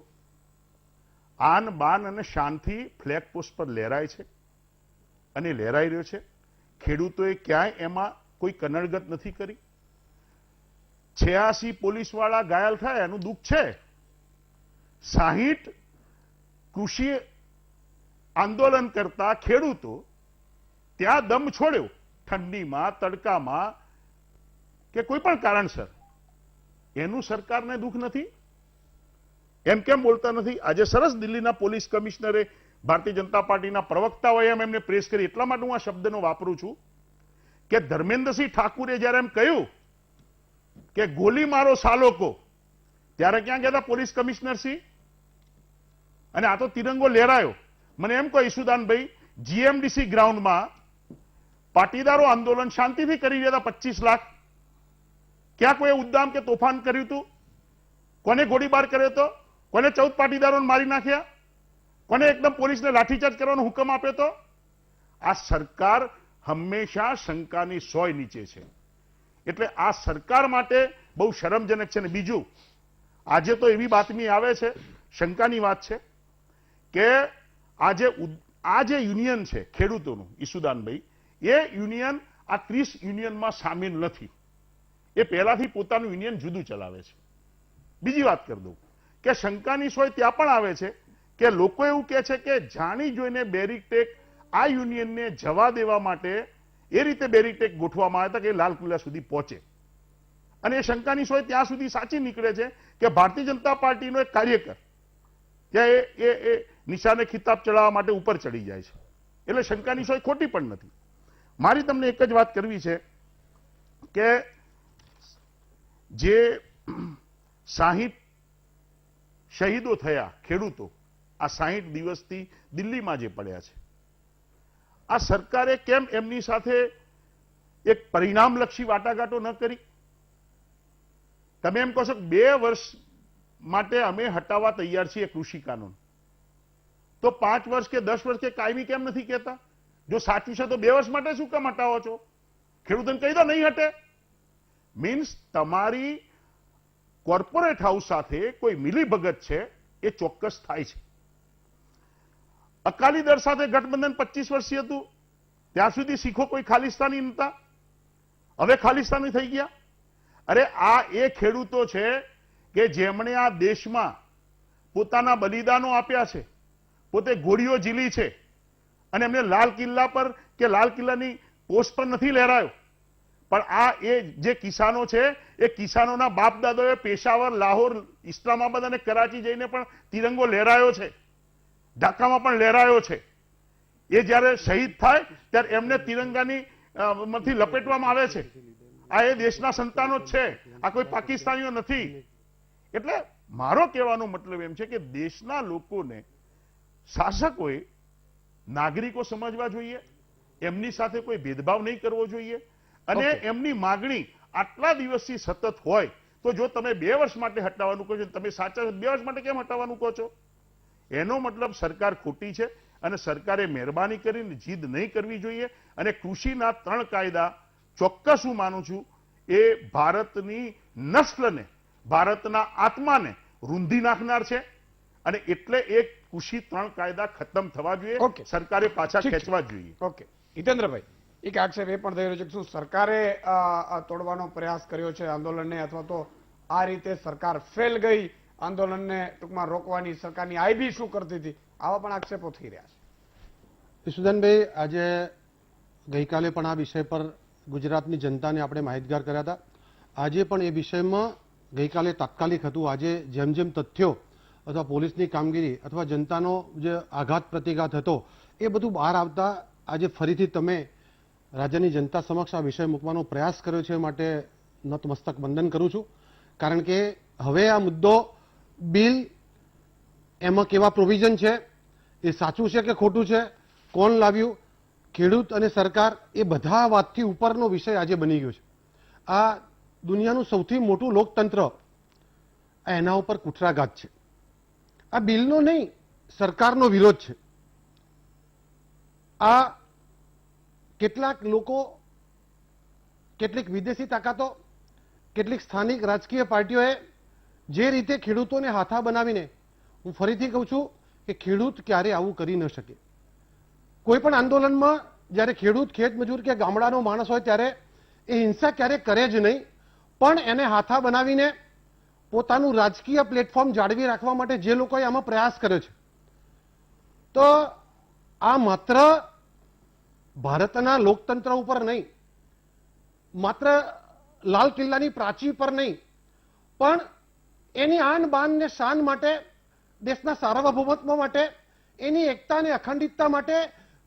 આન બાન અને શાનથી ફ્લેગ પોસ્ટ પર લહેરાય છે અને લહેરાઈ રહ્યો છે. ખેડૂતોએ ક્યાંય એમાં કોઈ કનડગત નથી કરી. 86 પોલીસવાળા ઘાયલ થાય એનું દુઃખ છે. 60 કૃષિ આંદોલન કરતા ખેડૂતો ત્યાં દમ છોડ્યો, ઠંડીમાં, તડકામાં, કે કોઈ પણ કારણસર એનું સરકારને દુઃખ નથી? એમ કેમ બોલતા નથી? આજે સરસ દિલ્હીના પોલીસ કમિશનરે ભારતીય જનતા પાર્ટીના પ્રવક્તાઓએ એમને પ્રેસ કરી. એટલા માટે હું આ શબ્દનો વાપરું છું કે ધર્મેન્દ્રસિંહ ઠાકુરે જ્યારે એમ કહ્યું કે ગોલી મારો સાલોકો, ત્યારે ક્યાં ગયા હતા પોલીસ કમિશનરસિંહ? અને આ તો તિરંગો લહેરાયો. મને એમ કહો ઈસુદાનભાઈ, જીએમડીસી ગ્રાઉન્ડમાં પાટીદારો આંદોલન શાંતિથી કરી રહ્યા હતા 25 લાખ. ક્યાં કોઈ ઉદ્દામ કે તોફાન કર્યું હતું? કોને ગોળીબાર કર્યો હતો? કોને 14 પાટીદારોને મારી નાખ્યા? કોને એકદમ પોલીસને લાઠીચાર્જ કરવાનો હુકમ આપ્યો હતો? આ સરકાર હંમેશા શંકાની સોય નીચે છે. એટલે આ સરકાર માટે બહુ શરમજનક છે. ને બીજું, આજે તો એવી બાતમી આવે છે, શંકાની વાત છે કે આ જે યુનિયન છે ખેડૂતોનું, ઈસુદાનભાઈ, એ યુનિયન આ 30 યુનિયનમાં સામેલ નથી. એ પહેલાથી પોતાનું યુનિયન જુદું ચલાવે છે. બીજી વાત કરી દઉં કે શંકાની સોય ત્યાં પણ આવે છે કે લોકો એવું કહે છે કે જાણી જોઈને બેરીટેક આ યુનિયનને જવા દેવા માટે એ રીતે બેરીટેક ગોઠવવામાં આવ્યા હતા કે લાલ કિલ્લા સુધી પહોંચે. અને એ શંકાની સોય ત્યાં સુધી સાચી નીકળે છે કે ભારતીય જનતા પાર્ટીનો એક કાર્યકર ત્યાં એ નિશાને ખિતાબ ચડાવવા માટે ઉપર ચડી જાય છે. એટલે શંકાની સોય ખોટી પણ નથી. મારી તમને એક જ વાત કરવી છે કે જે 60 શહીદો થયા ખેડૂતો આ 60 દિવસથી દિલ્હીમાં જે પડ્યા છે, આ સરકારે કેમ એમની સાથે એક પરિણામલક્ષી વાટાઘાટો ન કરી? તમે એમ કહો છો કે 2 વર્ષ માટે અમે હટાવવા તૈયાર છીએ કૃષિ કાનૂન, તો 5 વર્ષ કે 10 વર્ષ કે કાયમી કેમ નથી કહેતા? જો સાચું છે તો 2 વર્ષ માટે શું કામ હટાવો છો? ખેડૂતોને કહી દો નહીં હટે. મીન્સ તમારી કોર્પોરેટ હાઉસ સાથે કોઈ મિલીભગત છે એ ચોક્કસ થાય છે. અકાલી દળ સાથે ગઠબંધન 25 વર્ષથી હતું, ત્યાં સુધી શીખો કોઈ ખાલિસ્તાની નતા, હવે ખાલિસ્તાની થઈ ગયા. અરે આ એ ખેડૂતો છે કે જેમણે આ દેશમાં પોતાના બલિદાનો આપ્યા છે, પોતે ગોળીઓ ઝીલી છે, અને એમને લાલ કિલ્લા પર કે લાલ કિલ્લાની પોસ્ટ પર નથી લહેરાયો. પણ આ એ જે કિસાનો છે એ કિસાનોના બાપ દાદાઓએ પેશાવર, લાહોર, ઇસ્લામાબાદ અને કરાચી જઈને પણ તિરંગો લહેરાયો છે, ઢાકામાં પણ લહેરાયો છે. એ જ્યારે શહીદ થાય ત્યારે એમને તિરંગાની માંથી લપેટવામાં આવે છે. આ એ દેશના સંતાનો જ છે, આ કોઈ પાકિસ્તાનીઓ નથી. એટલે મારો કહેવાનો મતલબ એમ છે કે દેશના લોકોને શાસકોએ નાગરિકો સમજવા જોઈએ, એમની સાથે કોઈ ભેદભાવ નહીં કરવો જોઈએ. અને એમની માગણી આટલા દિવસથી સતત હોય તો જો તમે 2 વર્ષ માટે હટાવવાનું કહો છો, તમે સાચા 2 વર્ષ માટે કેમ હટાવવાનું કહો છો? એનો મતલબ સરકાર ખોટી છે અને સરકારે મહેરબાની કરીને જીદ નહીં કરવી જોઈએ. અને કૃષિના 3 કાયદા ચોક્કસ હું માનું છું એ ભારતની નસ્લને, ભારતના આત્માને રૂંધી નાખનાર છે. અને એટલે એક કૃષિ 3 કાયદા ખતમ થવા જોઈએ, સરકારે પાછા ખેંચવા જોઈએ. ઓકે, હિતેન્દ્રભાઈ, એક આક્ષેપ એ પણ થઈ રહ્યો છે કે શું સરકારે તોડવાનો પ્રયાસ કર્યો છે આંદોલનને, અથવા તો આ રીતે સરકાર ફેલ ગઈ આંદોલનને ટૂંકમાં રોકવાની? સરકારની આઈબી શું કરતી હતી? આવા પણ આક્ષેપો થઈ રહ્યા છે. ઈશુદાનભાઈ, આજે ગઈકાલે પણ આ વિષય પર ગુજરાતની જનતાને આપણે માહિતગાર કર્યા હતા. આજે પણ એ વિષયમાં ગઈકાલે તાત્કાલિક હતું. આજે જેમ જેમ તથ્યો અથવા પોલીસની કામગીરી અથવા જનતાનો જે આઘાત પ્રતિઘાત હતો એ બધું બહાર આવતા આજે ફરીથી તમે રાજ્યની જનતા સમક્ષ આ વિષય મૂકવાનો પ્રયાસ કર્યો છે, માટે નતમસ્તક વંદન કરું છું. કારણ કે હવે આ મુદ્દો બિલ, એમાં કેવા પ્રોવિઝન છે, એ સાચું છે કે ખોટું છે, કોણ લાવ્યું, ખેડૂત અને સરકાર, એ બધા વાતથી ઉપરનો વિષય આજે બની ગયો છે. આ દુનિયાનું સૌથી મોટું લોકતંત્ર એના ઉપર કુઠરાઘાત છે. આ બિલનો નહીં, સરકારનો વિરોધ છે. આ કેટલાક લોકો, કેટલીક વિદેશી તાકાતો, કેટલીક સ્થાનિક રાજકીય પાર્ટીઓએ જે રીતે ખેડૂતોને હાથા બનાવીને, હું ફરીથી કહું છું કે ખેડૂત ક્યારે આવું કરી ન શકે. કોઈ પણ આંદોલનમાં જ્યારે ખેડૂત, ખેતમજૂર કે ગામડાનો માણસ હોય ત્યારે એ હિંસા ક્યારે કરે જ નહીં, પણ એને હાથા બનાવીને પોતાનું રાજકીય પ્લેટફોર્મ જાળવી રાખવા માટે જે લોકોએ આમાં પ્રયાસ કર્યો છે, તો આ માત્ર ભારતના લોકતંત્ર ઉપર નહીં, માત્ર લાલ કિલ્લાની પ્રાચીર પર નહીં, પણ એની આન બાન ને શાન માટે, દેશના સાર્વભૌમત્વ માટે, એની એકતા અને અખંડિતતા માટે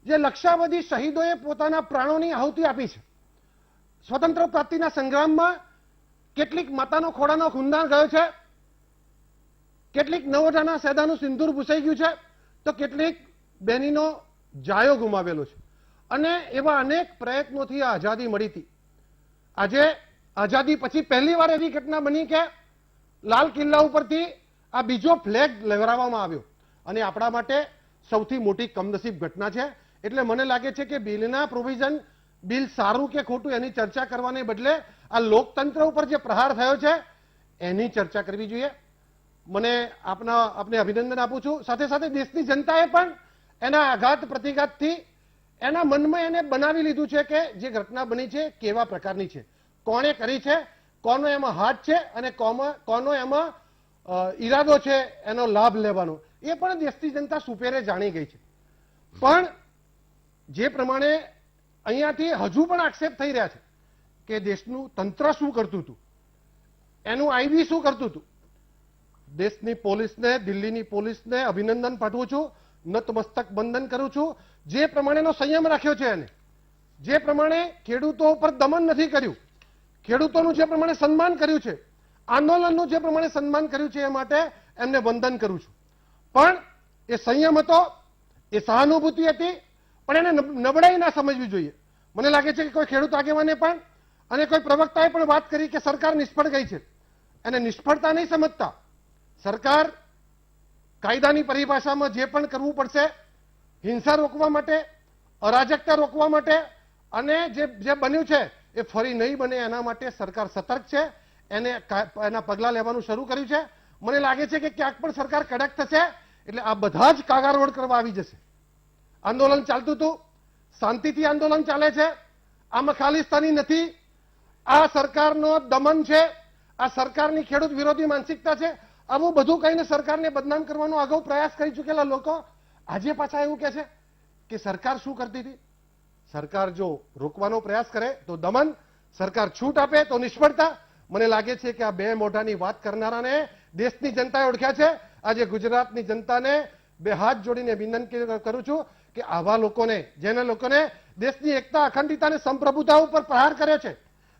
જે લક્ષાવધિ શહીદોએ પોતાના પ્રાણોની આહુતિ આપી છે. સ્વતંત્ર પ્રાપ્તિના સંગ્રામમાં કેટલીક માતાનો ખોડાનો ખૂનદાન ગયો છે, કેટલીક નવોઢાના સેદાનું સિંદૂર ભૂસાઈ ગયું છે, તો કેટલીક બેનીનો જાયો ગુમાવેલો છે. અને એવા અનેક પ્રયત્નોથી આ આઝાદી મળી હતી. આજે આઝાદી પછી પહેલી વાર એવી ઘટના બની કે લાલ કિલ્લા ઉપરથી આ બીજો ફ્લેગ લહેરાવવામાં આવ્યો, અને આપણા માટે સૌથી મોટી કમનસીબ ઘટના છે. એટલે મને લાગે છે કે બિલના પ્રોવિઝન, બિલ સારું કે ખોટું એની ચર્ચા કરવાને બદલે આ લોકતંત્ર ઉપર જે પ્રહાર થયો છે એની ચર્ચા કરવી જોઈએ. મને આપને અભિનંદન આપું છું. સાથે સાથે દેશની જનતાએ પણ એના આઘાત પ્રતિઘાતથી એના મનમાં એને બનાવી લીધું છે કે જે ઘટના બની છે કેવા પ્રકારની છે, કોણે કરી છે, કોનો એમાં હાથ છે અને કોનો એમાં ઈરાદો છે એનો લાભ લેવાનો, એ પણ દેશની જનતા સુપેરે જાણી ગઈ છે. પણ જે પ્રમાણે અહીંયાથી હજુ પણ આક્ષેપ થઈ રહ્યા છે કે દેશનું તંત્ર શું કરતું હતું, એનું આઈબી શું કરતું હતું. દેશની પોલીસને, દિલ્હીની પોલીસને અભિનંદન પાઠવું છું, નતમસ્તક વંદન કરું છું. જે પ્રમાણેનો સંયમ રાખ્યો છે એને, જે પ્રમાણે ખેડૂતો ઉપર દમન નથી કર્યું, ખેડૂતોનું જે પ્રમાણે સન્માન કર્યું છે, આંદોલનનું જે પ્રમાણે સન્માન કર્યું છે, એ માટે એમને વંદન કરું છું. પણ એ સંયમ હતો, એ સહાનુભૂતિ હતી, પણ એને નબળાઈ ના સમજવી જોઈએ. મને લાગે છે કે કોઈ ખેડૂત આગેવાને પણ અને કોઈ પ્રવક્તાએ પણ વાત કરી કે સરકાર નિષ્ફળ ગઈ છે. એને નિષ્ફળતા નહીં સમજતા. સરકાર કાયદાની પરિભાષામાં જે પણ કરવું પડશે, હિંસા રોકવા માટે, અરાજકતા રોકવા માટે, અને જે બન્યું છે એ ફરી નહીં બને એના માટે સરકાર સતર્ક છે. એના પગલાં લેવાનું શરૂ કર્યું છે. મને લાગે છે કે ક્યાંક પણ સરકાર કડક થશે એટલે આ બધા જ કાગારોડ કરવા આવી જશે. આંદોલન ચાલતું હતું, શાંતિથી આંદોલન ચાલે છે, આમાં ખાલિસ્તાની નથી. આ સરકારનો દમન છે, આ સરકારની ખેડૂત વિરોધી માનસિકતા છે. આવું બધું કહીને સરકારને બદનામ કરવાનો અગાઉ પ્રયાસ કરી ચૂકેલા લોકો આજે પાછા એવું કહે છે કે સરકાર શું કરતી હતી. સરકાર જો રોકવાનો પ્રયાસ કરે તો દમન, સરકાર છૂટ આપે તો નિષ્ફળતા. મને લાગે છે કે આ બે મોઢાની વાત કરનારાને દેશની જનતાએ ઓળખ્યા છે. આજે ગુજરાતની જનતાને બે હાથ જોડીને વિનંતી કરું છું કે આવા લોકોને, જેને લોકોને દેશની એકતા, અખંડિતા અને સંપ્રભુતા ઉપર પ્રહાર કર્યો છે,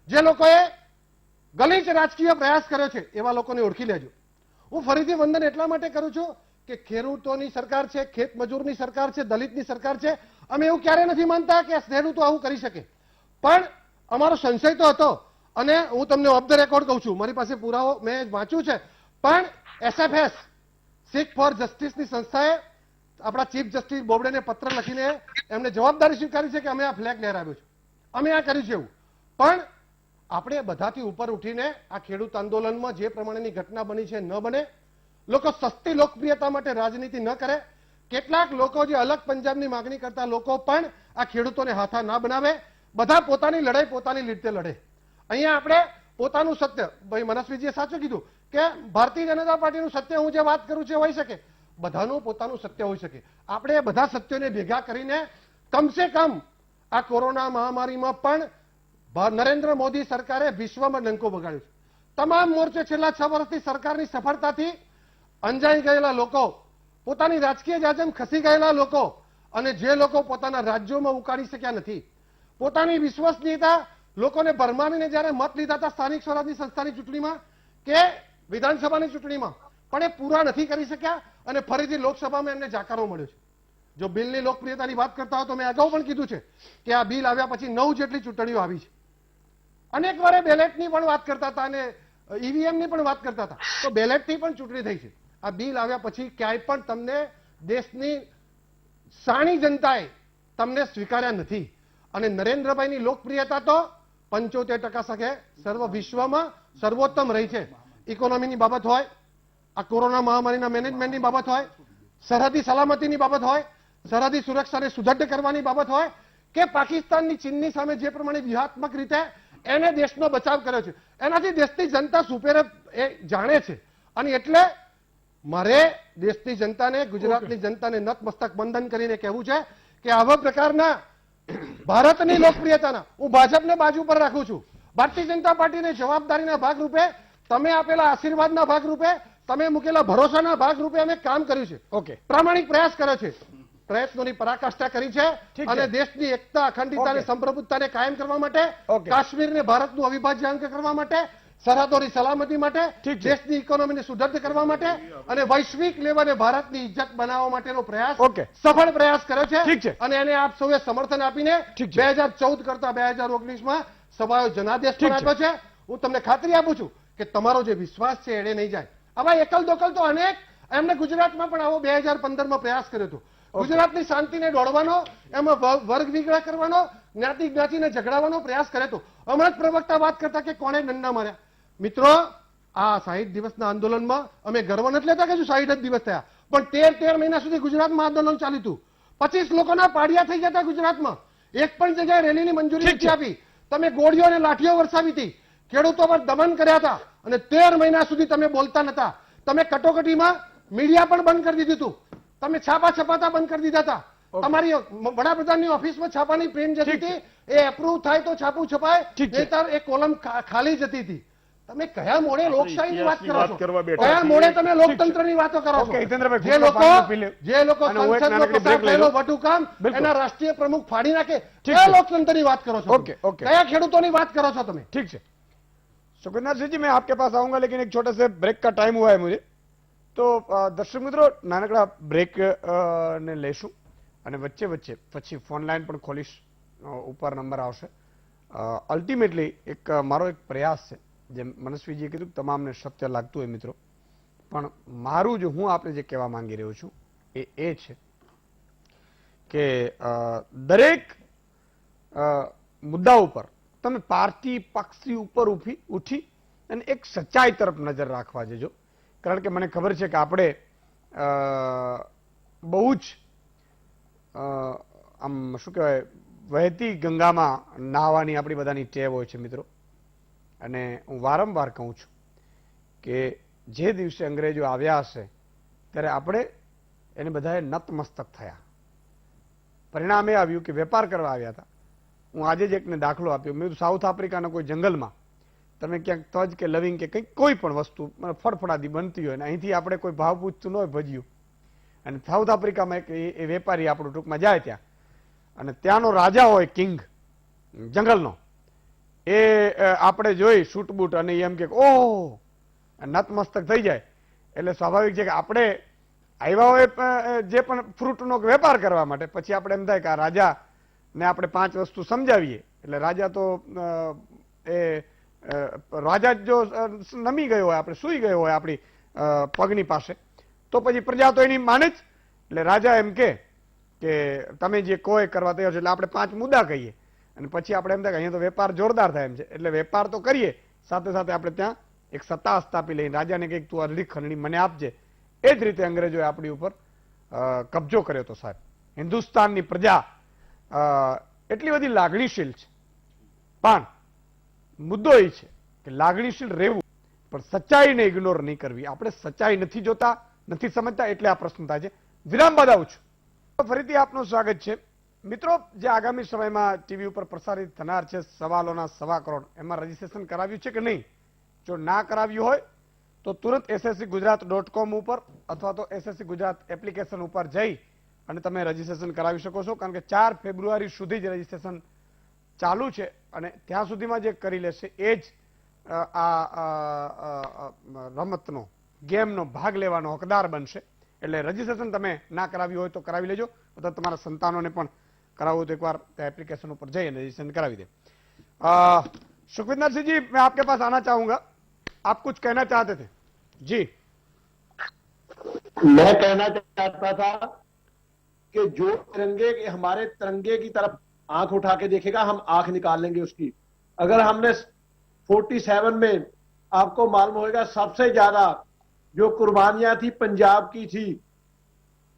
જે લોકોએ ગલીચ રાજકીય પ્રયાસ કર્યો છે, એવા લોકોને ઓળખી લેજો. હું ફરીથી વંદન એટલા માટે કરું છું કે ખેડૂતોની સરકાર છે, ખેત મજૂરની સરકાર છે, દલિતની સરકાર છે. અમે એવું ક્યારે નથી માનતા કે ખેડૂતો આવું કરી શકે, પણ અમારો સંશય તો હતો. અને હું તમને ઓફ ધ રેકોર્ડ કહું છું, મારી પાસે પુરાવો મેં વાંચ્યું છે, પણ SFS, સિખ ફોર જસ્ટિસની સંસ્થાએ આપણા ચીફ જસ્ટિસ બોબડેને પત્ર લખીને એમને જવાબદારી સ્વીકારી છે કે અમે આ ફ્લેગ લહેરાવ્યો છે, અમે આ કર્યું છે એવું. પણ આપણે બધાથી ઉપર ઉઠીને આ ખેડૂત આંદોલનમાં જે પ્રમાણેની ઘટના બની છે ન બને. લોકો સસ્તી લોકપ્રિયતા માટે રાજનીતિ ન કરે. કેટલાક લોકો જે અલગ પંજાબની માગણી કરતા લોકો પણ આ ખેડૂતોને હાથા ના બનાવે. બધા પોતાની લડાઈ પોતાની રીતે લડે. અહીંયા આપણે પોતાનું સત્ય, ભાઈ મનસ્વીજીએ સાચું કીધું કે ભારતીય જનતા પાર્ટીનું સત્ય હું જે વાત કરું છું હોઈ શકે, બધાનું પોતાનું સત્ય હોઈ શકે. આપણે બધા સત્યોને ભેગા કરીને કમસે કમ આ કોરોના મહામારીમાં પણ નરેન્દ્ર મોદી સરકારે વિશ્વમાં ડંકો વગાડ્યો છે. તમામ મોરચે છેલ્લા 6 વર્ષથી સરકારની સફળતાથી અંજાઈ ગયેલા લોકો, પોતાની રાજકીય જાજમ ખસી ગયેલા લોકો, અને જે લોકો પોતાના રાજ્યોમાં ઉકાળી શક્યા નથી, પોતાની વિશ્વસનીયતા લોકોને ભરમાવીને જ્યારે મત લીધા હતા સ્થાનિક સ્વરાજની સંસ્થાની ચૂંટણીમાં કે વિધાનસભાની ચૂંટણીમાં, પણ એ પૂરા નથી કરી શક્યા અને ફરીથી લોકસભામાં એમને જાકારો મળ્યો છે. જો બિલની લોકપ્રિયતાની વાત કરતા હો તો મેં અગાઉ પણ કીધું છે કે આ બિલ આવ્યા પછી 9 જેટલી ચૂંટણીઓ આવી છે. અનેક વારે બેલેટની પણ વાત કરતા હતા અને ઈવીએમની પણ વાત કરતા હતા, તો બેલેટથી પણ ચૂંટણી થઈ છે. આ બિલ આવ્યા પછી ક્યાંય પણ તમને દેશની સાણી જનતાએ તમને સ્વીકાર્યા નથી. અને નરેન્દ્રભાઈની લોકપ્રિયતા તો 75% સાથે સર્વ વિશ્વમાં સર્વોત્તમ રહી છે. ઇકોનોમીની બાબત હોય, આ કોરોના મહામારીના મેનેજમેન્ટની બાબત હોય, સરહદી સલામતીની બાબત હોય, સરહદી સુરક્ષાને સુદૃઢ કરવાની બાબત હોય, કે પાકિસ્તાનની, ચીનની સામે જે પ્રમાણે વ્યૂહાત્મક રીતે એને દેશનો બચાવ કર્યો છે, એનાથી દેશની જનતા સુપેરે એ જાણે છે. અને એટલે મારે દેશની જનતાને, ગુજરાતની જનતાને નતમસ્તક વંદન કરીને કહેવું છે કે આવા પ્રકારના ભારતની લોકપ્રિયતાના, હું ભાજપને બાજુ પર રાખું છું, ભારતીય જનતા પાર્ટીને જવાબદારીના ભાગરૂપે, તમે આપેલા આશીર્વાદના ભાગરૂપે, તમે મૂકેલા ભરોસાના ભાગરૂપે અમે કામ કર્યું છે. ઓકે, પ્રામાણિક પ્રયાસ કર્યો છે, પ્રયત્નોની પરાકાષ્ઠા કરી છે ઠીક છે. અને દેશની એકતા, અખંડિતતા અને ઓકે. સંપ્રભુત્તાને કાયમ કરવા માટે, ઓકે. કાશ્મીરને ભારતનું અવિભાજ્ય અંગ કરવા માટે, સરહદોની સલામતી માટે, ઠીક છે. દેશની ઇકોનોમીને સુદૃઢ કરવા માટે અને વૈશ્વિક લેવલે ભારતની ઇજ્જત બનાવવા માટેનો પ્રયાસ, ઓકે. સફળ પ્રયાસ કર્યો ઠીક છે છે. અને એને આપ સૌએ સમર્થન આપીને ઠીક છે. 2014 કરતા 2019માં સભાઓ જનાદેશ ઠીક પણ છે. આપ્યો છે. હું તમને ખાતરી આપું છું કે તમારો જે વિશ્વાસ છે એડે નહીં જાય. આવા એકલ દોકલ તો અનેક, એમને ગુજરાતમાં પણ આવો 2015માં પ્રયાસ કર્યો હતો. ગુજરાતની શાંતિને દોડવાનો, એમાં વર્ગ વિગ્રહ કરવાનો, જ્ઞાતિ જ્ઞાતિને ઝઘડાવવાનો પ્રયાસ કર્યો હતો. હમણાં જ પ્રવક્તા વાત કરતા કે કોણે દંડા માર્યા. મિત્રો, આ 60 દિવસના આંદોલનમાં અમે ગર્વ નથી લેતા કે શું 60 જ દિવસ થયા, પણ 13 મહિના સુધી ગુજરાતમાં આંદોલન ચાલ્યું હતું. 25 લોકોના પાડિયા થઈ ગયા હતા ગુજરાતમાં. એક પણ જગ્યાએ રેલીની મંજૂરી નથી આપી. તમે ગોળીઓ અને લાઠીઓ વરસાવી હતી, ખેડૂતો પર દમન કર્યા હતા અને 13 મહિના સુધી તમે બોલતા નતા. તમે કટોકટીમાં મીડિયા પણ બંધ કરી દીધું હતું. તમે છાપા છપાતા બંધ કરી દીધા હતા. તમારી વડાપ્રધાનની ઓફિસમાં છાપાની પ્રિન્ટ જતી હતી, એ એપ્રુવ થાય તો છાપું છપાય, ઠીક છે. નહીંતર એ કોલમ ખાલી જતી હતી. તમે કયા મોડે લોકશાહીની વાત કરો વાત છો? કરવા બેઠા કયા મોડે તમે લોકતંત્રની વાતો કરો છો? ઓકે, હિતેન્દ્રભાઈ, જે લોકો પાણી પી લે. જે લોકો અને હું એક સંસદમાં નાનકડી પસાર બ્રેક લઈ થયેલો લઉં. વટુ કામ બિલકુલ. એના રાષ્ટ્રીય પ્રમુખ ફાડી નાખે, ઠીક કયા છે. લોકતંત્રની વાત કરો છો? Okay, okay. કયા ખેડૂતોની વાત કરો છો તમે? ठीक है सुखविंदर सिंह जी, मैं आपके पास आऊंगा, लेकिन एक छोटे से ब्रेक का टाइम हुआ है मुझे. तो દર્શક મિત્રો, નાનકડા બ્રેક ને લેશું અને વચ્ચે વચ્ચે પછી ફોન લાઈન પણ ખોલીશ, ઉપર નંબર આવશે. અલ્ટિમેટલી એક મારો એક પ્રયાસ છે, જેમ મનસ્વીજીએ કીધું તમામને સત્ય લાગતું હોય મિત્રો, પણ મારું જો હું આપણે જે કહેવા માંગી રહ્યો છું એ છે કે દરેક મુદ્દા ઉપર તમે પાર્ટી પક્ષી ઉપર ઉઠી અને એક સચ્ચાઈ તરફ નજર રાખવા જજો. કારણ કે મને ખબર છે કે આપણે બહુ જ આમ શું કહેવાય, વહેતી ગંગામાં નાહવાની આપણી બધાની ટેવ હોય છે મિત્રો. અને હું વારંવાર કહું છું કે જે દિવસે અંગ્રેજો આવ્યા હશે ત્યારે આપણે એને બધાએ નતમસ્તક થયા. પરિણામ એ આવ્યું કે વેપાર કરવા આવ્યા હતા. હું આજે જ એકને દાખલો આપ્યો. મેં સાઉથ આફ્રિકાના કોઈ જંગલમાં તમે ક્યાંક તજ કે લવિંગ કે કંઈક કોઈ પણ વસ્તુ ફળફળાદી બનતી હોય ને અહીંથી આપણે કોઈ ભાવ પૂછતું ન હોય ભજ્યું, અને સાઉથ આફ્રિકામાં એક એ વેપારી આપણું ટૂંકમાં જાય ત્યાં, અને ત્યાંનો રાજા હોય કિંગ જંગલનો, એ આપણે જોઈ સૂટ બૂટ અને એમ કે ઓહ નતમસ્તક થઈ જાય. એટલે સ્વાભાવિક છે કે આપણે આવ્યા હોય જે પણ ફ્રૂટનો વેપાર કરવા માટે, પછી આપણે એમ થાય કે આ રાજાને આપણે 5 વસ્તુ સમજાવીએ એટલે રાજા તો રાજા જો નમી ગયો હોય, આપણે સૂઈ ગયો હોય આપણી પગની પાસે, તો પછી પ્રજા તો એની માને જ. એટલે રાજા એમ કે તમે જે કહો એ કરવા તૈયાર છો. એટલે આપણે 5 મુદ્દા કહીએ અને પછી આપણે એમ થાય કે અહીંયા તો વેપાર જોરદાર થાય એમ છે, એટલે વેપાર તો કરીએ, સાથે સાથે આપણે ત્યાં એક સત્તા સ્થાપી લઈને રાજાને કંઈક તું અડધી ખંડણી મને આપજે. એ જ રીતે અંગ્રેજોએ આપણી ઉપર કબજો કર્યો હતો સાહેબ. હિન્દુસ્તાનની પ્રજા એટલી બધી લાગણીશીલ છે, પણ મુદ્દો એ છે કે લાગણીશીલ રહેવું પણ સચ્ચાઈને ઇગ્નોર નહીં કરવી. આપણે સચ્ચાઈ નથી જોતા, નથી સમજતા, એટલે આ પ્રશ્ન થાય છે. વિરામ બાદ આવું છું. ફરીથી આપનું સ્વાગત છે મિત્રો. જે આગામી સમયમાં ટીવી ઉપર પ્રસારિત થનાર છે સવાલોના 1.25 કરોડ, એમાં રજીસ્ટ્રેશન કરાવ્યું છે કે નહીં? જો ના કરાવ્યું હોય તો તુરંત sscgujarat.com ઉપર અથવા તો SSC ગુજરાત એપ્લિકેશન ઉપર જઈ અને તમે રજીસ્ટ્રેશન કરાવી શકો છો. કારણ કે 4 ફેબ્રુઆરી સુધી જ રજીસ્ટ્રેશન ચાલુ છે અને ત્યાં સુધીમાં જે કરી લેશે એ જ આ રમતનો, ગેમનો ભાગ લેવાનો હકદાર બનશે. એટલે રજીસ્ટ્રેશન તમે ના કરાવ્યું હોય તો કરાવી લેજો, અથવા તમારા સંતાનોને પણ કરાવવું તો એકવાર एप्लीकेशन ऊपर जाइए रजिस्ट्रेशन करा दे. सुखविंदर सिंह जी, मैं आपके पास आना चाहूंगा, आप कुछ कहना चाहते थे जी? मैं कहना चाहता था कि जो तिरंगे हमारे तिरंगे की तरफ आंख उठा के देखेगा, हम आंख निकाल लेंगे उसकी. अगर हमने 47 में आपको मालूम होगा सबसे ज्यादा जो कुर्बानियां थी पंजाब की थी.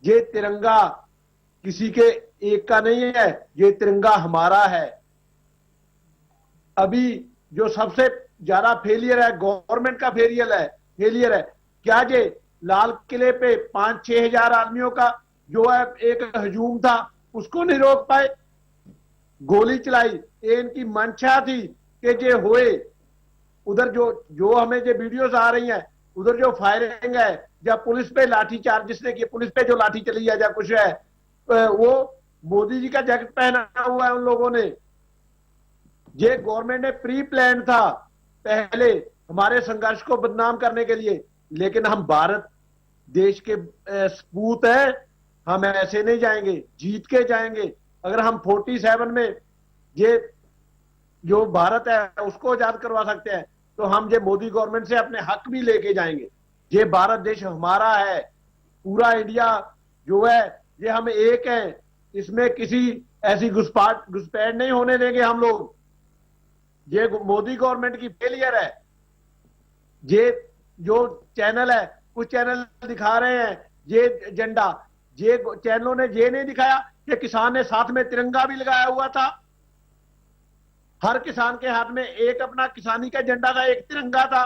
ये तिरंगा किसी के एक का नहीं है, ये तिरंगा हमारा है. अभी जो सबसे ज्यादा फेलियर है गवर्नमेंट का फेलियर है. क्या ये लाल किले पे 5-6 हजार आदमियों का जो है एक हजूम था उसको नहीं रोक पाए? गोली चलाई, ये इनकी मंशा थी के जे हुए उधर जो जो हमें जो वीडियोस आ रही हैं उधर जो फायरिंग है या पुलिस पे लाठी चार्ज जिसने की पुलिस पे जो लाठी चली है या कुछ है वो मोदी जी का जैकेट पहना हुआ है उन लोगों ने। ये गवर्नमेंट ने प्री प्लान था पहले हमारे संघर्ष को बदनाम करने के लिए, लेकिन हम भारत देश के सपूत हैं, हम ऐसे नहीं जाएंगे, जीत के जाएंगे। अगर हम 47 में ये जो भारत है उसको आजाद करवा सकते हैं तो हम ये मोदी गवर्नमेंट से अपने हक भी लेके जाएंगे। ये भारत देश हमारा है, पूरा इंडिया जो है ये हम एक हैं, इसमें किसी ऐसी घुसपैठ नहीं होने देंगे हम लोग। ये मोदी गवर्नमेंट की फेलियर है। ये जो चैनल है कुछ चैनल दिखा रहे हैं ये एजेंडा, ये चैनलों ने ये नहीं दिखाया कि किसान ने साथ में तिरंगा भी लगाया हुआ था। हर किसान के हाथ में एक अपना किसानी का झंडा था, एक तिरंगा था,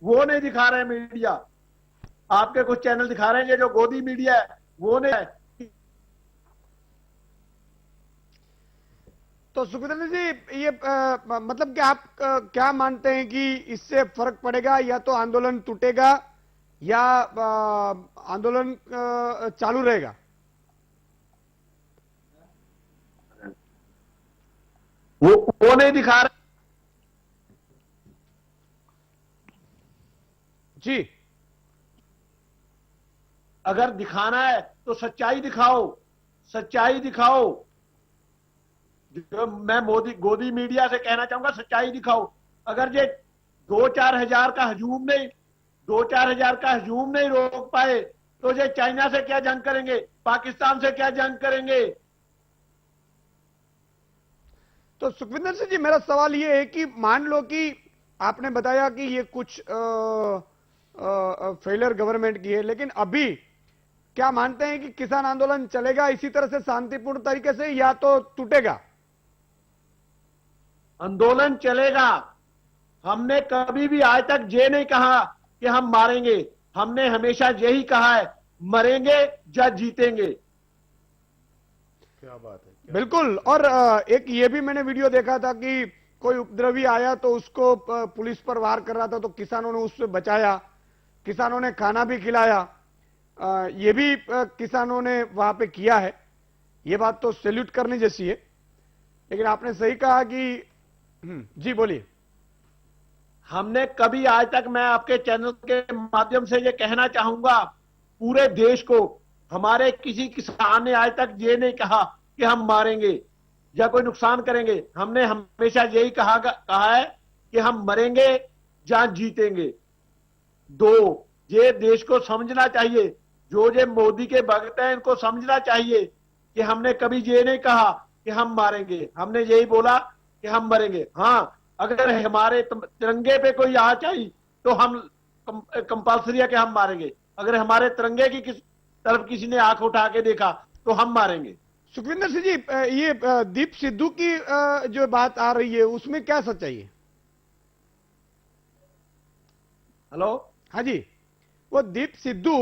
वो नहीं दिखा रहे मीडिया। आपके कुछ चैनल दिखा रहे हैं ये जो गोदी मीडिया है वो नहीं। तो सुखविंदर जी ये मतलब कि आप क्या मानते हैं कि इससे फर्क पड़ेगा, या तो आंदोलन टूटेगा या आंदोलन चालू रहेगा? वो नहीं दिखा रहे जी। अगर दिखाना है तो सच्चाई दिखाओ, सच्चाई दिखाओ। जो मैं गोदी मीडिया से कहना चाहूंगा सच्चाई दिखाओ। अगर ये 2-4 हजार का हजूम नहीं 2-4 हजार का हजूम नहीं रोक पाए तो ये चाइना से क्या जंग करेंगे, पाकिस्तान से क्या जंग करेंगे? तो सुखविंदर सिंह जी मेरा सवाल ये है कि मान लो कि आपने बताया कि ये कुछ फेलियर गवर्नमेंट की है, लेकिन अभी क्या मानते हैं कि किसान आंदोलन चलेगा इसी तरह से शांतिपूर्ण तरीके से या तो टूटेगा? आंदोलन चलेगा। हमने कभी भी आज तक ये नहीं कहा कि हम मारेंगे, हमने हमेशा यही कहा है मरेंगे या जीतेंगे। क्या बात है। बिल्कुल। और एक ये भी मैंने वीडियो देखा था कि कोई उपद्रवी आया तो उसको पुलिस पर वार कर रहा था तो किसानों ने उससे बचाया, किसानों ने खाना भी खिलाया। ये भी किसानों ने वहां पे किया है। ये बात तो सैल्यूट करने जैसी है। लेकिन आपने सही कहा कि जी बोलिए। हमने कभी आज तक, मैं आपके चैनल के माध्यम से ये कहना चाहूंगा पूरे देश को, हमारे किसी किसान ने आज तक ये नहीं कहा कि हम मारेंगे या कोई नुकसान करेंगे। हमने हमेशा यही कहा है कि हम मरेंगे या जीतेंगे। दो, ये देश को समझना चाहिए, जो ये मोदी के भक्त हैं इनको समझना चाहिए कि हमने कभी ये नहीं कहा कि हम मारेंगे, हमने यही बोला कि हम मरेंगे। हाँ, अगर हमारे तिरंगे पे कोई आ चाहिए तो हम कंपल्सरी है कि हम मारेंगे। अगर हमारे तिरंगे की तरफ किसी ने आंख उठा के देखा तो हम मारेंगे। सुखविंदर सिंह जी ये दीप सिद्धू की जो बात आ रही है उसमें क्या सच्चाई है? हेलो, हाँ जी, वो दीप सिद्धू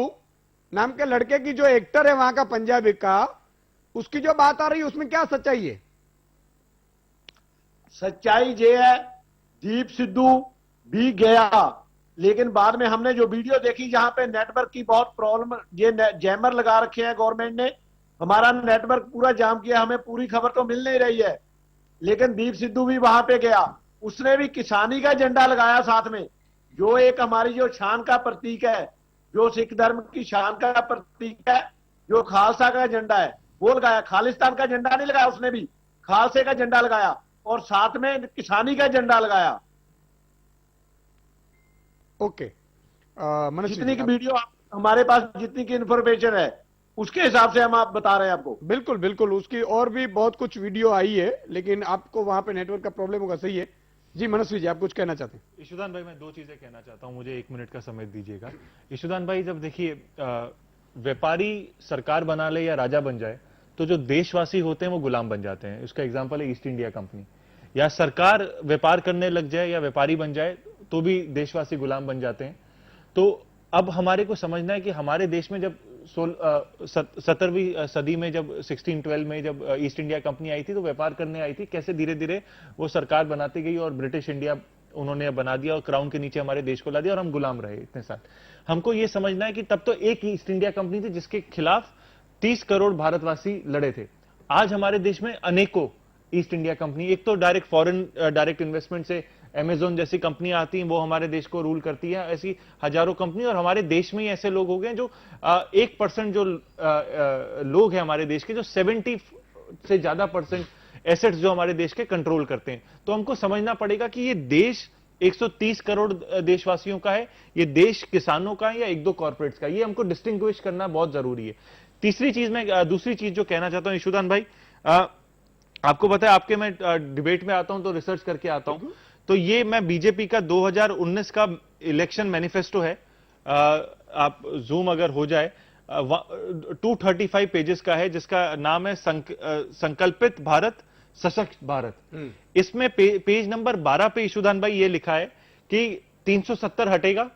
नाम के लड़के की जो एक्टर है वहां का पंजाबी का, उसकी जो बात आ रही है उसमें क्या सच्चाई है? सच्चाई ये है दीप सिद्धू भी गया, लेकिन बाद में हमने जो वीडियो देखी जहां पे नेटवर्क की बहुत प्रॉब्लम, ये जैमर लगा रखे हैं गवर्नमेंट ने, हमारा नेटवर्क पूरा जाम किया, हमें पूरी खबर तो मिल नहीं रही है। लेकिन दीप सिद्धू भी वहां पे गया, उसने भी किसानी का झंडा लगाया साथ में, जो एक हमारी जो शान का प्रतीक है, जो सिख धर्म की शान का प्रतीक है, जो खालसा का झंडा है वो लगाया। खालिस्तान का झंडा नहीं लगाया उसने भी, खालसे का झंडा लगाया और साथ में किसानी का झंडा लगाया। ओके, जितनी की वीडियो हमारे पास, जितनी की इंफॉर्मेशन है उसके हिसाब से हम आप बता रहे हैं आपको। बिल्कुल बिल्कुल, उसकी और भी बहुत कुछ वीडियो आई है, लेकिन आपको वहां पे नेटवर्क का प्रॉब्लम होगा। सही है जी। मनस्वी जी, आप कुछ कहना चाहते हैं? ईशुदान भाई, मैं दो चीजें कहना चाहता हूं, मुझे 1 मिनट का समय दीजिएगा। ईशुदान भाई, जब देखिए व्यापारी सरकार बना ले या राजा बन जाए तो जो देशवासी होते हैं वो गुलाम बन जाते हैं। उसका एग्जांपल है ईस्ट इंडिया कंपनी। या सरकार व्यापार करने लग जाए या व्यापारी बन जाए तो भी देशवासी गुलाम बन जाते हैं। तो अब हमारे को समझना है कि हमारे देश में जब 17वीं सदी में जब 1612 में जब ईस्ट इंडिया कंपनी आई थी तो व्यापार करने आई थी, कैसे धीरे धीरे वो सरकार बनाती गई और ब्रिटिश इंडिया उन्होंने बना दिया और क्राउन के नीचे हमारे देश को ला दिया और हम गुलाम रहे इतने साल। हमको ये समझना है कि तब तो एक ईस्ट इंडिया कंपनी थी जिसके खिलाफ 30 करोड़ भारतवासी लड़े थे। आज हमारे देश में अनेकों ईस्ट इंडिया कंपनी, एक तो डायरेक्ट फॉरेन डायरेक्ट इन्वेस्टमेंट से अमेजोन जैसी कंपनियां आती हैं, वो हमारे देश को रूल करती है, ऐसी हजारों कंपनी। और हमारे देश में ही ऐसे लोग हो गए जो 1% जो लोग हैं हमारे देश के, जो 70 से ज्यादा % एसेट्स जो हमारे देश के कंट्रोल करते हैं। तो हमको समझना पड़ेगा कि ये देश 130 करोड़ देशवासियों का है, ये देश किसानों का है या 1-2 कॉर्पोरेट्स का, ये हमको डिस्टिंग्विश करना बहुत जरूरी है। तीसरी चीज में दूसरी चीज जो कहना चाहता हूं ईशुदान भाई, आपको पता है आपके मैं डिबेट में आता हूं तो रिसर्च करके आता हूं, तो ये मैं बीजेपी का 2019 का इलेक्शन मैनिफेस्टो है, आप जूम अगर हो जाए, 235 पेजेस का है, जिसका नाम है संकल्पित भारत सशक्त भारत। इसमें पेज नंबर 12 पे ईशुदान भाई ये लिखा है कि 370 हटेगा,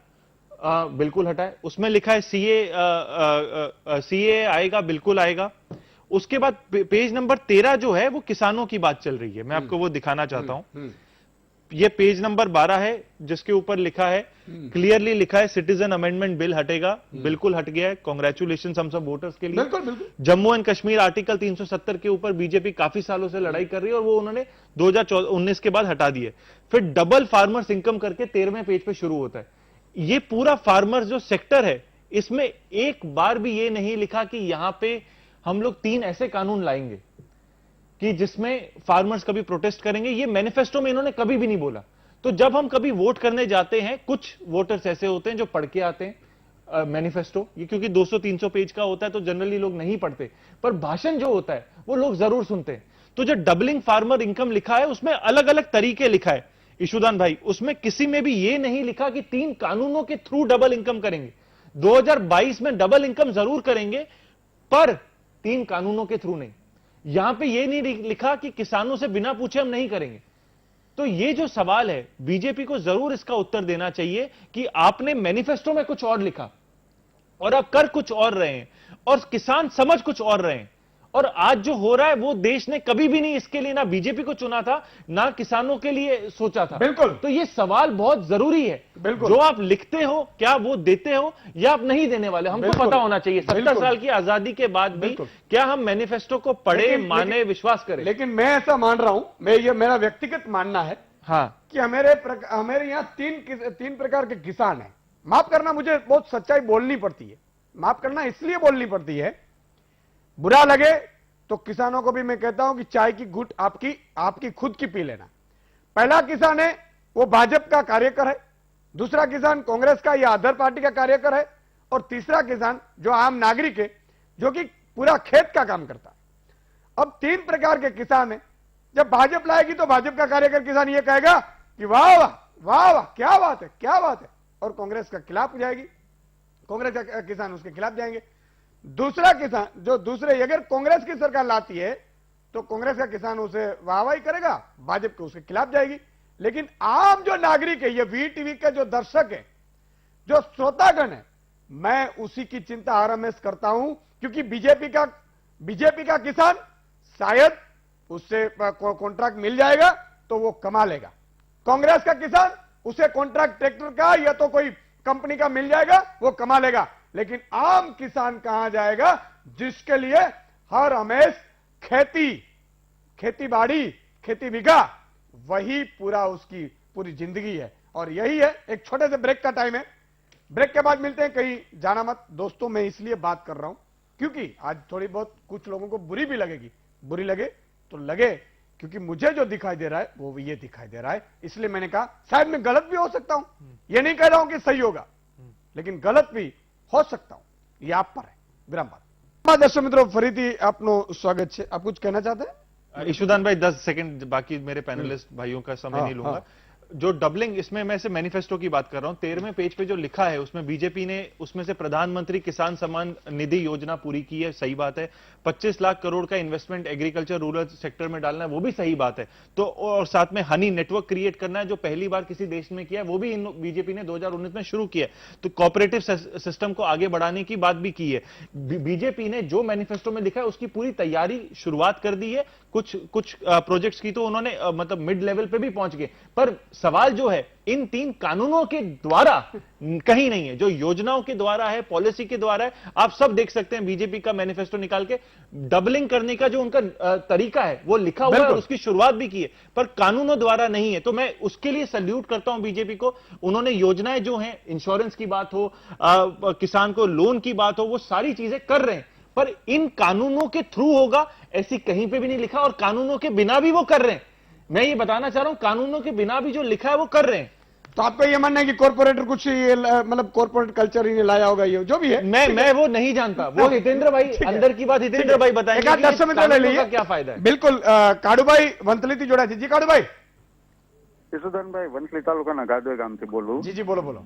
बिल्कुल हटा है। उसमें लिखा है सीए आएगा, बिल्कुल आएगा। उसके बाद पेज नंबर 13 जो है वो किसानों की बात चल रही है, मैं आपको वो दिखाना चाहता हूं। ये पेज नंबर 12 है जिसके ऊपर लिखा है, क्लियरली लिखा है सिटीजन अमेंडमेंट बिल हटेगा, बिल्कुल हट गया है, कांग्रेचुलेशन हम सब वोटर्स के लिए। बिल्कुल बिल्कुल। जम्मू एंड कश्मीर आर्टिकल 370 के ऊपर बीजेपी काफी सालों से लड़ाई कर रही है और वो उन्होंने 2019 के बाद हटा दिए। फिर डबल फार्मर्स इनकम करके 13वें पेज पे शुरू होता है। ये पूरा फार्मर्स जो सेक्टर है, इसमें एक बार भी ये नहीं लिखा कि यहां पे हम लोग 3 ऐसे कानून लाएंगे कि जिसमें फार्मर्स कभी प्रोटेस्ट करेंगे। ये मैनिफेस्टो में इन्होंने कभी भी नहीं बोला। तो जब हम कभी वोट करने जाते हैं, कुछ वोटर्स ऐसे होते हैं जो पढ़ के आते हैं मैनिफेस्टो, ये क्योंकि 200-300 पेज का होता है तो जनरली लोग नहीं पढ़ते, पर भाषण जो होता है वो लोग जरूर सुनते हैं। तो जो डबलिंग फार्मर इनकम लिखा है उसमें अलग अलग तरीके लिखा है ईशुदान भाई, उसमें किसी में भी ये नहीं लिखा कि 3 कानूनों के थ्रू डबल इनकम करेंगे। 2022 में डबल इनकम जरूर करेंगे पर 3 कानूनों के थ्रू नहीं। यहां पे ये नहीं लिखा कि किसानों से बिना पूछे हम नहीं करेंगे। तो ये जो सवाल है, बीजेपी को जरूर इसका उत्तर देना चाहिए कि आपने मैनिफेस्टो में कुछ और लिखा और आप कर कुछ और रहे हैं और किसान समझ कुछ और रहे हैं, और आज जो हो रहा है वो देश ने कभी भी नहीं इसके लिए ना बीजेपी को चुना था ना किसानों के लिए सोचा था। बिल्कुल। तो ये सवाल बहुत जरूरी है। बिल्कुल। जो आप लिखते हो क्या वो देते हो या आप नहीं देने वाले, हमको बिल्कुल। पता होना चाहिए। 70 साल की आजादी के बाद भी बिल्कुल। क्या हम मैनिफेस्टो को पढ़े, माने, विश्वास करें? लेकिन मैं ऐसा मान रहा हूं, ये मेरा व्यक्तिगत मानना है हाँ, कि हमारे यहाँ 3 प्रकार के किसान हैं। माफ करना, मुझे बहुत सच्चाई बोलनी पड़ती है, माफ करना इसलिए बोलनी पड़ती है, बुरा लगे तो किसानों को भी मैं कहता हूं कि चाय की घुट आपकी खुद की पी लेना। पहला किसान है वो भाजपा का कार्यकर है, दूसरा किसान कांग्रेस का या अदर पार्टी का कार्यकर है, और तीसरा किसान जो आम नागरिक है जो कि पूरा खेत का काम करता है। अब 3 प्रकार के किसान है। जब भाजपा लाएगी तो भाजपा का कार्यकर किसान ये कहेगा कि वाह वाह वाह वाह क्या बात है क्या बात है, और कांग्रेस का खिलाफ हो जाएगी, कांग्रेस का किसान उसके खिलाफ जाएंगे। दूसरा किसान जो दूसरे, अगर कांग्रेस की सरकार लाती है तो कांग्रेस का किसान उसे वाहवाही करेगा, भाजपा के उसके खिलाफ जाएगी। लेकिन आम जो नागरिक है, ये वी का जो दर्शक है, जो श्रोतागण है, मैं उसी की चिंता आरएमएस करता हूं, क्योंकि बीजेपी का किसान शायद उससे कॉन्ट्रैक्ट मिल जाएगा तो वो कमा लेगा। कांग्रेस का किसान उसे कॉन्ट्रैक्ट ट्रैक्टर का या तो कोई कंपनी का मिल जाएगा, वो कमा लेगा। लेकिन आम किसान कहां जाएगा जिसके लिए हर हमेश खेती बाड़ी, खेती बिगा, वही पूरा उसकी पूरी जिंदगी है। और यही है, एक छोटे से ब्रेक का टाइम है, ब्रेक के बाद मिलते हैं। कहीं जाना मत दोस्तों, मैं इसलिए बात कर रहा हूं क्योंकि आज थोड़ी बहुत कुछ लोगों को बुरी भी लगेगी, बुरी लगे तो लगे, क्योंकि मुझे जो दिखाई दे रहा है वो ये दिखाई दे रहा है। इसलिए मैंने कहा शायद मैं गलत भी हो सकता हूं, ये नहीं कह रहा हूं कि सही होगा, लेकिन गलत भी हो सकता हूं, ये आप पर है। विराम बाद। दर्शक मित्रों, फरीથી આપનું સ્વાગત છે। आप कुछ कहना चाहते हैं? ईशुदान भाई 10 सेकंड बाकी, मेरे पैनलिस्ट भाइयों का समय नहीं लूंगा। जो डबलिंग, इसमें मैं से मैनिफेस्टो की बात कर रहा हूं, 13वें पेज पे जो लिखा है उसमें बीजेपी ने उसमें से प्रधानमंत्री किसान सम्मान निधि योजना पूरी की है, सही बात है। 25 लाख करोड़ का इन्वेस्टमेंट एग्रीकल्चर रूरल सेक्टर में डालना है, वो भी सही बात है। तो और साथ में हनी नेटवर्क क्रिएट करना है, जो पहली बार किसी देश में किया है, वो भी बीजेपी ने 2019 में शुरू किया है। तो कोऑपरेटिव सिस्टम को आगे बढ़ाने की बात भी की है। बीजेपी ने जो मैनिफेस्टो में लिखा है उसकी पूरी तैयारी शुरुआत कर दी है। कुछ प्रोजेक्ट्स की तो उन्होंने मतलब मिड लेवल पे भी पहुंच गए, पर सवाल जो है इन 3 कानूनों के द्वारा कहीं नहीं है, जो योजनाओं के द्वारा है, पॉलिसी के द्वारा है। आप सब देख सकते हैं बीजेपी का मैनिफेस्टो निकाल के, डबलिंग करने का जो उनका तरीका है वो लिखा हुआ है और उसकी शुरुआत भी की है, पर कानूनों द्वारा नहीं है। तो मैं उसके लिए सल्यूट करता हूं बीजेपी को। उन्होंने योजनाएं जो हैं, इंश्योरेंस की बात हो, किसान को लोन की बात हो, वो सारी चीजें कर रहे हैं, पर इन कानूनों के थ्रू होगा ऐसी कहीं पे भी नहीं लिखा, और कानूनों के बिना भी वो कर रहे हैं। मैं ये बताना चाह रहा हूं, कानूनों के बिना भी जो लिखा है वो कर रहे हैं। तो आपका ये मानना है कि कॉर्पोरेटर कुछ ये मतलब कॉर्पोरेट कल्चर ही लाया होगा, ये जो भी है। मैं वो नहीं जानता, वो हितेंद्र भाई अंदर की बात हितेंद्र भाई बताएंगे। 10 मिनट ले लीजिए, क्या फायदा है। बिल्कुल। કાળુભાઈ વંથલીથી જોડાય છે। જી કાળુભાઈ। યશુદાનભાઈ વંથલી તાલુકાના ગાદવે ગામથી બોલું। જી જી, બોલો બોલો।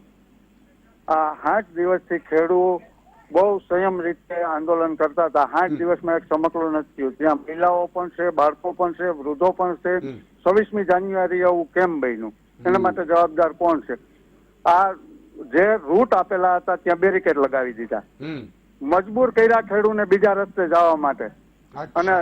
આ 8 દિવસથી ખેડૂત બહુ સંયમ રીતે આંદોલન કરતા હતા। 8 દિવસમાં એક સમકલું નથી થયું, ત્યાં મહિલાઓ પણ છે, બાળકો પણ છે, વૃદ્ધો પણ છે। 26મી જાન્યુઆરી એવું કેમ બન્યું, એના માટે જવાબદાર કોણ છે? આ જે રૂટ આપેલા હતા ત્યાં બેરિકેડ લગાવી દીધા, મજબૂર કર્યા ખેડૂતને બીજા રસ્તે જવા માટે। અને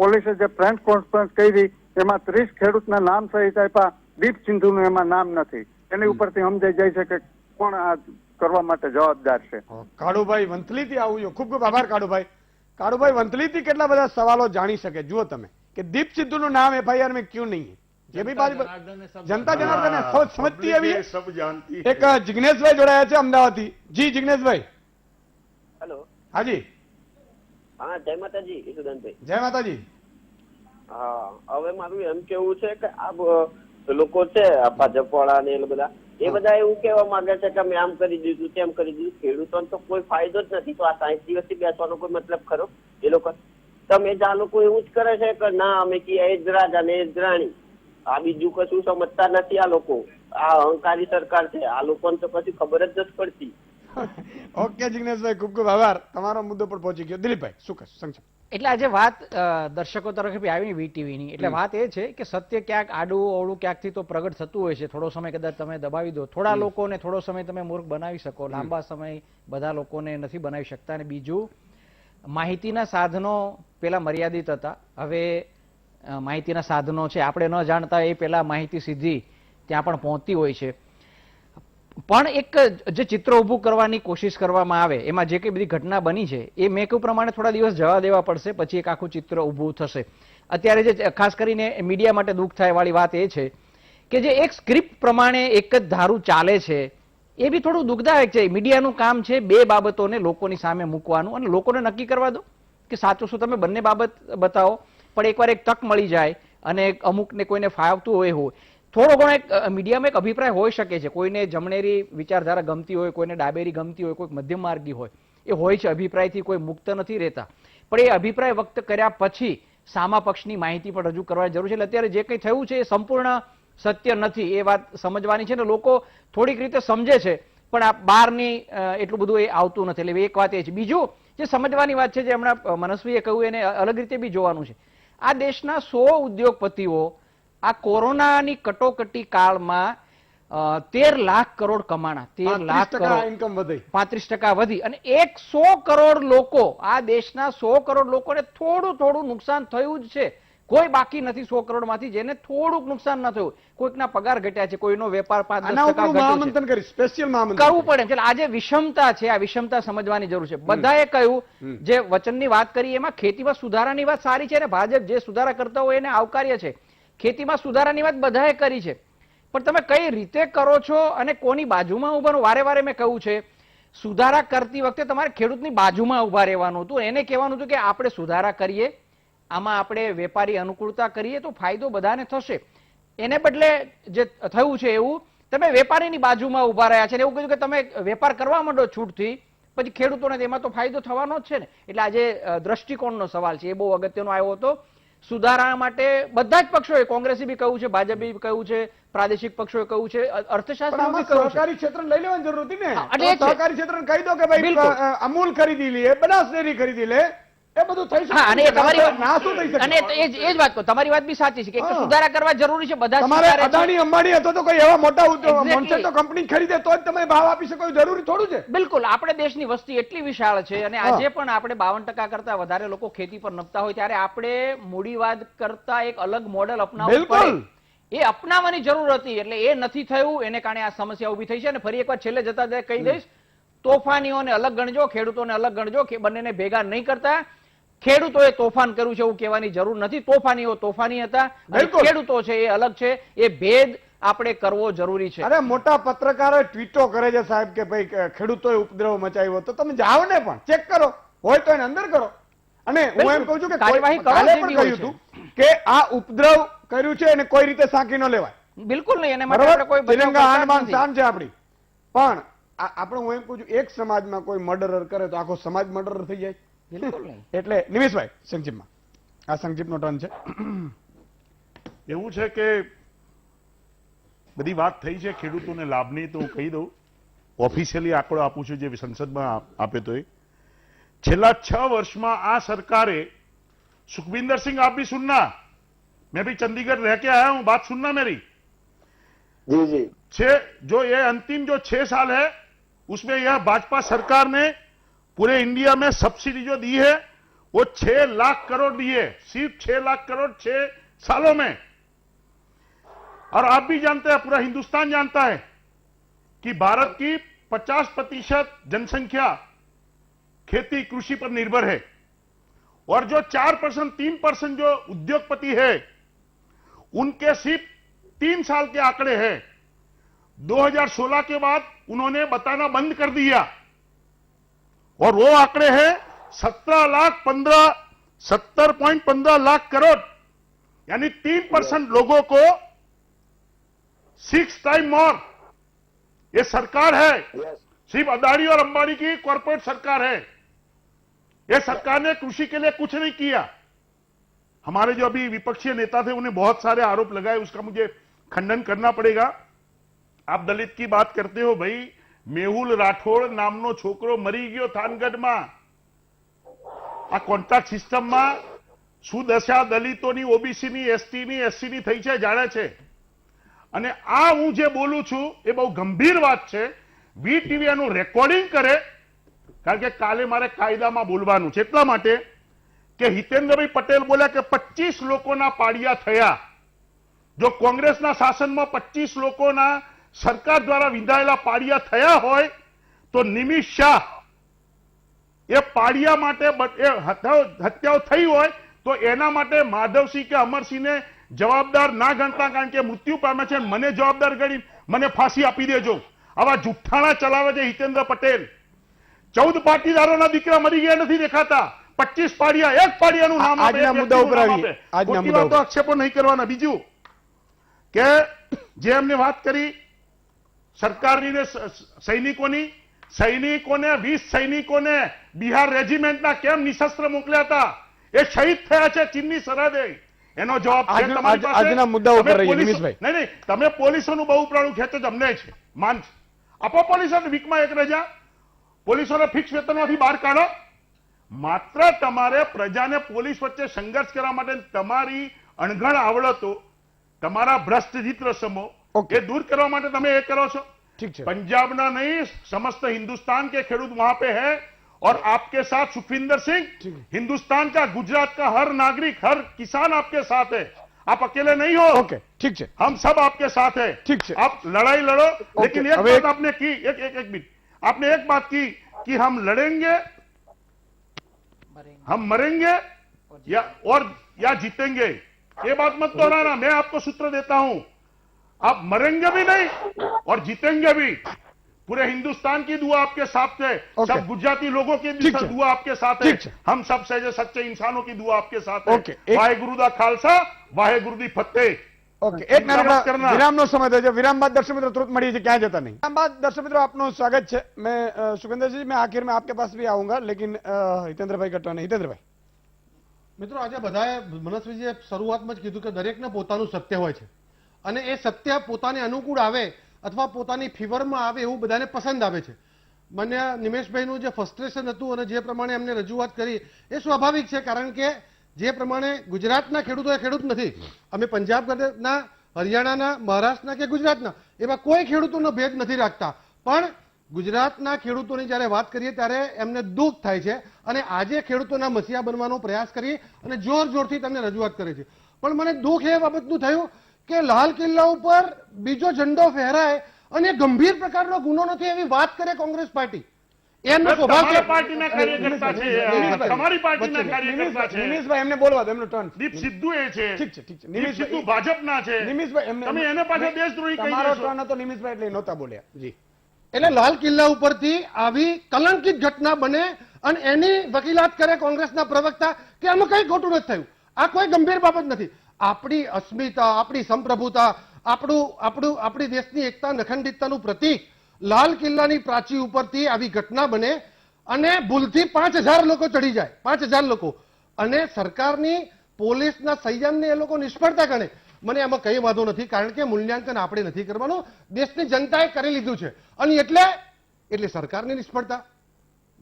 પોલીસે જે પ્રેસ કોન્ફરન્સ કરી એમાં 30 ખેડૂતના નામ સહિત આપ્યા, દીપ સિંધુનું એમાં નામ નથી। એની ઉપરથી સમજાઈ જાય છે કે કોણ આ કરવા માટે જવાબદાર છે। કાળુભાઈ વંથલીથી આવું છું, ખૂબ ખૂબ આભાર કાળુભાઈ। કાળુભાઈ વંથલીથી કેટલા બધા સવાલો જાણી શકે। જુઓ તમે કે દીપ સિદ્ધુનું નામ एफआईआर में क्यों नहीं है, ये भी बात जनता जनार्दन है, सोच समझती है भी है। सब जानती है। एक जिग्नेशભાઈ જોડાયા છે અમદાવાદથી। જી जिग्नेशભાઈ। हेलो। हाँ जी। हाँ, जय माताजी યશુદાનભાઈ। જય માતાજી। હા, હવે મારું એમ કેવું છે કે આ લોકો છે ભાજપવાળા ને એ બધા એવું કહેવા માંગે છે કે અમે આમ કરી દીધું, તેમ કરી દીધું। ખેડૂતોને તો કોઈ ફાયદો જ નથી, તો આ 60 દિવસથી બેસવાનો કોઈ મતલબ ખરો? એ લોકો તમે જ આ લોકો એવું જ કરે છે કે ના અમે કીએ એ જ રાજા ને એ જ રાણી, આ બીજું કશું સમજતા નથી। આ લોકો આ અહંકારી સરકાર છે, આ લોકોને તો કશું ખબર જ નથી પડતી। ઓકે जिग्नेशભાઈ, ખૂબ ખૂબ આભાર। તમારો મુદ્દો પર પહોંચી ગયો। દિલીપભાઈ શું કહેશો સંક્ષિપ્ત? એટલે આજે વાત દર્શકો તરફથી આવી વીટીવીની, એટલે વાત એ છે કે સત્ય ક્યાંક આડું અવળું ક્યાંકથી તો પ્રગટ થતું હોય છે। થોડો સમય કદાચ તમે દબાવી દો, થોડા લોકોને થોડો સમય તમે મૂર્ખ બનાવી શકો, લાંબા સમય બધા લોકોને નથી બનાવી શકતા। અને બીજું, માહિતીના સાધનો પેલા મર્યાદિત હતા, હવે માહિતીના સાધનો છે, આપણે ન જાણતા એ પેલા માહિતી સીધી ત્યાં પણ પહોંચતી હોય છે। પણ એક જે ચિત્ર ઊભું કરવાની કોશિશ કરવામાં આવે, એમાં જે કઈ બધી ઘટના બની છે એ મેં કહ્યું પ્રમાણે થોડા દિવસ જવા દેવા પડશે, પછી એક આખું ચિત્ર ઊભું થશે। અત્યારે જે ખાસ કરીને મીડિયા માટે દુઃખ થાય વાળી વાત એ છે કે જે એક સ્ક્રિપ્ટ પ્રમાણે એક જ ધારું ચાલે છે, એ બી થોડું દુઃખદાયક છે। મીડિયાનું કામ છે બે બાબતોને લોકોની સામે મૂકવાનું અને લોકોને નક્કી કરવા દો કે સાચું શું, તમે બંને બાબત બતાવો। પણ એકવાર એક તક મળી જાય અને અમુકને કોઈને ફાવતું હોય થોડો ઘણો એક મીડિયામાં એક અભિપ્રાય હોઈ શકે છે, કોઈને જમણેરી વિચારધારા ગમતી હોય, કોઈને ડાબેરી ગમતી હોય, કોઈ મધ્યમ માર્ગી હોય, એ હોય છે। અભિપ્રાયથી કોઈ મુક્ત નથી રહેતા, પણ એ અભિપ્રાય વ્યક્ત કર્યા પછી સામા પક્ષની માહિતી પણ રજૂ કરવાની જરૂર છે। એટલે અત્યારે જે કંઈ થયું છે એ સંપૂર્ણ સત્ય નથી, એ વાત સમજવાની છે ને લોકો થોડીક રીતે સમજે છે, પણ આ બહારની એટલું બધું એ આવતું નથી। એટલે એક વાત એ છે। બીજું જે સમજવાની વાત છે, જે હમણાં મનસ્વીએ કહ્યું, એને અલગ રીતે બી જોવાનું છે। આ દેશના 100 ઉદ્યોગપતિઓ આ કોરોનાની કટોકટી કાળમાં 13 લાખ કરોડ કમાણા, 13 લાખ કરોડ ઇન્કમ વધી, 35% વધી, અને 100 કરોડ લોકો, આ દેશના 100 કરોડ લોકોને થોડું થોડું નુકસાન થયું જ છે। કોઈ બાકી નથી 100 કરોડમાંથી જેને થોડુંક નુકસાન ન થયું। કોઈકના પગાર ઘટ્યા છે, કોઈનો વેપાર 5-10% મહામંથન કરી, સ્પેશિયલ મહામંથન કરવું પડે। એટલે આજે વિષમતા છે, આ વિષમતા સમજવાની જરૂર છે। બધાએ કહ્યું, જે વચનની વાત કરી એમાં ખેતીમાં સુધારાની વાત સારી છે, અને ભાજપ જે સુધારા કરતા હોય એને આવકાર્ય છે। ખેતીમાં સુધારાની વાત બધાએ કરી છે, પણ તમે કઈ રીતે કરો છો અને કોની બાજુમાં ઉભાનું? વારે વારે મેં કહ્યું છે, સુધારા કરતી વખતે તમારે ખેડૂતની બાજુમાં ઉભા રહેવાનું હતું, એને કહેવાનું હતું કે આપણે સુધારા કરીએ, આમાં આપણે વેપારી અનુકૂળતા કરીએ તો ફાયદો બધાને થશે। એને બદલે જે થયું છે એવું તમે વેપારીની બાજુમાં ઉભા રહ્યા છે, એવું કહ્યું કે તમે વેપાર કરવા માંડો છૂટથી, પછી ખેડૂતોને તેમાં તો ફાયદો થવાનો જ છે ને। એટલે આજે દ્રષ્ટિકોણનો સવાલ છે, એ બહુ અગત્યનો આવ્યો હતો। સુધારા માટે બધા જ પક્ષોએ, કોંગ્રેસે બી કહ્યું છે, ભાજપે બી કહ્યું છે, પ્રાદેશિક પક્ષોએ કહ્યું છે, પણ અર્થશાસ્ત્રીઓ આમાં બી કહ્યું છે. સહકારી ક્ષેત્રને લઈ લેવાની જરૂર હતી ને. હા, એટલે એ જ છે. સહકારી ક્ષેત્રને કહી દો કે ભાઈ બિલકુલ. અમૂલ ખરીદી લે, બનાસ ડેરી ખરીદી લે, એ બધું થઈ શકે. હા, અને એ તમારી વાત- ના શું થઈ શકે? અને એ જ વાત કહું, તમારી વાત બી સાચી છે કે એક તો હા. સુધારા કરવા જરૂરી છે, બધા તમારે સ્વીકારે છે. અદાણી અંબાણી અથવા તો કોઈ એવા મોટા Exactly. મોનસેન્ટો કંપની ખરીદે તો જ તમે ભાવ આપી શકો એવું જરૂરી થોડું છે. બિલકુલ, આપણે દેશની વસ્તી એટલી વિશાળ છે અને આજે પણ આપણે 52% કરતા વધારે લોકો ખેતી પર નપતા હોય ત્યારે આપણે મૂડીવાદ કરતા એક અલગ મોડેલ અપનાવવું બિલકુલ. પડે. એ અપનાવવાની જરૂર હતી, એટલે એ નથી થયું, એને કારણે આ સમસ્યા ઊભી થઈ છે. અને ફરી એકવાર છેલ્લે જતા કહી દઈશ, તોફાનીઓને અલગ ગણજો, ખેડૂતોને અલગ ગણજો, કે બંનેને ભેગા નહીં કરતા. ખેડૂતોએ તોફાન કર્યું છે એવું કહેવાની જરૂર નથી. તોફાનીઓ તોફાની હતા અને બિલકુલ. ખેડૂતો છે એ અલગ છે. એ ભેદ આપણે કરવો જરૂરી છે. અરે મોટા પત્રકારો ટ્વીટો કરે છે સાહેબ કે ભાઈ ખેડૂતોએ ઉપદ્રવ મચાવ્યો, તો તમે જાઓ ને પણ ચેક કરો, હોય તો એને અંદર કરો. અને હું એમ કહું છું કે કાર્યવાહી કરો કાલે જેવી પણ હોય કહ્યું હતું કે આ ઉપદ્રવ કર્યું છે એને કોઈ રીતે સાંકી ન લેવાય. બિલકુલ નહીં, એને માટે આપણે કોઈ બરાબર? બચાવ તિરંગા કરતા જ આન બાન નથી. શાન છે આપણી. પણ આપણે હું એમ કહું છું એક સમાજમાં કોઈ મર્ડરર કરે તો આખો સમાજ મર્ડરર થઈ જાય. બિલકુલ નહીં. એટલે નિમેશભાઈ સંક્ષિપ્તમાં આ સંક્ષિપ્તનો ટર્ન છે. એવું છે કે બધી વાત થઈ છે ખેડૂતોને લાભની, તો હું કહી દઉં ઓફિશિયલી આંકડો આપું છું જે સંસદમાં આપ્યો તો એ છેલ્લા 6 વર્ષમાં આ સરકારે सुखविंदर सिंह आप भी सुनना, मैं भी चंडीगढ़ रह के आया हूं, बात सुनना मेरी। जी जी। जो ये अंतिम जो 6 साल है उसमें यह भाजपा सरकार ने पूरे इंडिया में सब्सिडी जो दी है वो 6 लाख करोड़ दी है, सिर्फ 6 लाख करोड़ 6 सालों में। और आप भी जानते हैं, पूरा हिंदुस्तान जानता है कि भारत की 50% जनसंख्या खेती कृषि पर निर्भर है और जो 4% 3% जो उद्योगपति है उनके सिर्फ 3 साल के आंकड़े हैं। 2016 के बाद उन्होंने बताना बंद कर दिया और वो आंकड़े हैं 70.15 लाख करोड़, यानी 3% लोगों को 6 टाइम मोर। ये सरकार है, सिर्फ अदानी और अंबानी की कॉर्पोरेट सरकार है। ये सरकार ने कृषि के लिए कुछ नहीं किया। हमारे जो अभी विपक्षी नेता थे उन्हें बहुत सारे आरोप लगाए, उसका मुझे खंडन करना पड़ेगा। आप दलित की बात करते हो, भाई मेहुल राठौड़ नामनो छोकरो मरी गयो थानगढ़માં। આ કોન્ટ્રાક્ટ સિસ્ટમમાં શું દશા દલિતોની, ઓબીસીની, એસટીની, એસસીની થઈ છે જાણે છે। અને આ હું જે બોલું છું એ બહુ ગંભીર વાત છે। વીટીવી આનું રેકોર્ડિંગ કરે, કારણ કે કાલે મારે કાયદામાં બોલવાનું છે, એટલા માટે કે હિતેન્દ્રભાઈ પટેલ બોલ્યા કે 25 લોકોના પાડિયા થયા। જો કોંગ્રેસના શાસનમાં 25 લોકોના સરકાર દ્વારા વિંધાયેલા પાડિયા થયા હોય તો નિમિષ શાહ એ પાડિયા માટે હત્યાઓ થઈ હોય તો એના માટે માધવસિંહ કે અમરસિંહને જવાબદાર ના ગણતા, કારણ કે મૃત્યુ પામે છે, મને જવાબદાર ગણી મને ફાંસી આપી દેજો। આવા જુઠ્ઠાણા ચલાવે છે હિતેન્દ્ર પટેલ। 14 પાટીદારોના દીકરા મરી ગયા નથી દેખાતા, 25 પાડિયા, એક પાડિયાનું નામ આપે, આજના મુદ્દા ઉપર આવીએ, આજના ખોટી મુદ્દા વાતો ઉપર। આક્ષેપો નહીં કરવાના। બીજું કે જે એમને વાત કરી સરકારની ને સૈનિકોની, સૈનિકોને 20 સૈનિકોને બિહાર રેજિમેન્ટના કેમ નિશસ્ત્ર મોકલ્યા હતા, એ શહીદ થયા છે ચીનની સરહદે। એનો જવાબ છે તમારી પાસે? આજના મુદ્દા ઉપર તમે રહીએ, પોલીસ- નિમિષભાઈ। નહીં, તમે પોલીસોનું બહુ ઉપરાણું ખેંચો છો, અમને છે માન છે। આપો પોલીસોને વીકમાં એક રજા, પોલીસોને ફિક્સ વેતનમાંથી બહાર કાઢો। માત્ર તમારે પ્રજાને પોલીસ વચ્ચે સંઘર્ષ કરવા માટે તમારી અણઘડ આવડતો, તમારા ભ્રષ્ટ ચિત્રસમો Okay. એ દૂર કરવા માટે તમે એ કરો છો। ठीक है। पंजाब ना नहीं, समस्त हिंदुस्तान के खेडूत वहां पे है और आपके साथ सुखविंदर सिंह, हिंदुस्तान का, गुजरात का हर नागरिक, हर किसान आपके साथ है। आप अकेले नहीं हो। ओके, ठीक है। हम सब आपके साथ है। ठीक है। आप लड़ाई लड़ो, लेकिन एक अब बात एक- आपने की, एक मिनट, आपने एक बात की कि हम लड़ेंगे, हम मरेंगे या जीतेंगे। ये बात मत दोहराना, मैं आपको सूत्र देता हूं। आप मरेंगे भी नहीं और जीतेंगे भी। पूरे हिंदुस्तान की दुआ आपके साथ है, ओके। सब गुजराती लोगों की ठीक है। दुआ आपके साथ है, ठीक है। हम सब सच्चे इंसानों की दुआ आपके साथ है। ओके, एक- वाहे गुरु दा खालसा, वाहे गुरु दी फतेह। ઓકે, એક ચિંતા મત કરના। વિરામનો સમય થયો છે। વિરામ બાદ દર્શક મિત્રો તુરંત મળીએ છીએ, ક્યાં જતા નહીં। વિરામ બાદ દર્શક મિત્રો આપનું સ્વાગત છે। मैं सुखविंदर जी, मैं आखिर में आपके पास भी आऊंगा, लेकिन हितेंद्र भाई का टर्न है। हितेंद्र भाई, મિત્રો, આજે બધાએ મનસ્વીજીએ શરૂઆતમાં જ કીધું કે દરેકને પોતાનું સત્ય હોય છે અને એ સત્ય પોતાને અનુકૂળ આવે અથવા પોતાની ફીવરમાં આવે એવું બધાને પસંદ આવે છે. માન્ય નિમેશભાઈનું જે ફ્રસ્ટ્રેશન હતું અને જે પ્રમાણે એમને રજૂઆત કરી એ સ્વાભાવિક છે, કારણ કે જે પ્રમાણે ગુજરાતના ખેડૂતો એ ખેડૂત નથી. અમે પંજાબના, હરિયાણાના, મહારાષ્ટ્રના કે ગુજરાતના એવા કોઈ ખેડૂતોનો ભેદ નથી રાખતા, પણ ગુજરાતના ખેડૂતોની જ્યારે વાત કરીએ ત્યારે એમને દુઃખ થાય છે અને આજે ખેડૂતોના મસીહા બનવાનો પ્રયાસ કરી અને જોર જોરથી તમને રજૂઆત કરે છે. પણ મને દુઃખ એ બાબતનું થયું કે લાલ કિલ્લા ઉપર બીજો ઝંડો ફહેરાય અને ગંભીર પ્રકારનો ગુનો નથી એવી વાત કરે કોંગ્રેસ પાર્ટી. એમનો સ્વભાવ છે. પાર્ટીના કાર્યકર્તા છે, તમારી પાર્ટીના કાર્યકર્તા છે. નિમિષભાઈ એમને બોલવા દો, એમનો ટર્ન. દીપ સિદ્ધુ એ છે, ઠીક છે, ઠીક છે. દીપ સિદ્ધુ ભાજપના છે. નિમિષભાઈ તમે એને પાછા દેશદ્રોહી કહી તમારો દેશો. ટર્ન હતો નિમિષભાઈ, એટલે નહોતા બોલ્યા. જી. એટલે લાલ કિલ્લા ઉપરથી આવી કલંકિત ઘટના બને અને એની વકીલાત કરે કોંગ્રેસના પ્રવક્તા કે આમાં કઈ ખોટું નથી થયું. આ કોઈ ગંભીર બાબત નથી. આપણી અસ્મિતા, આપણી સંપ્રભુતા, આપણી દેશની એકતા અને અખંડિતતાનું પ્રતીક લાલ કિલ્લાની પ્રાચી ઉપરથી આવી ઘટના બને અને ભૂલથી 5000 લોકો ચડી જાય, 5000 લોકો, અને સરકારની પોલીસના સંયમને એ લોકો નિષ્ફળતા ગણે. મને એમાં કઈ વાંધો નથી, કારણ કે મૂલ્યાંકન આપણે નથી કરવાનું, દેશની જનતાએ કરી લીધું છે. અને એટલે સરકારની નિષ્ફળતા,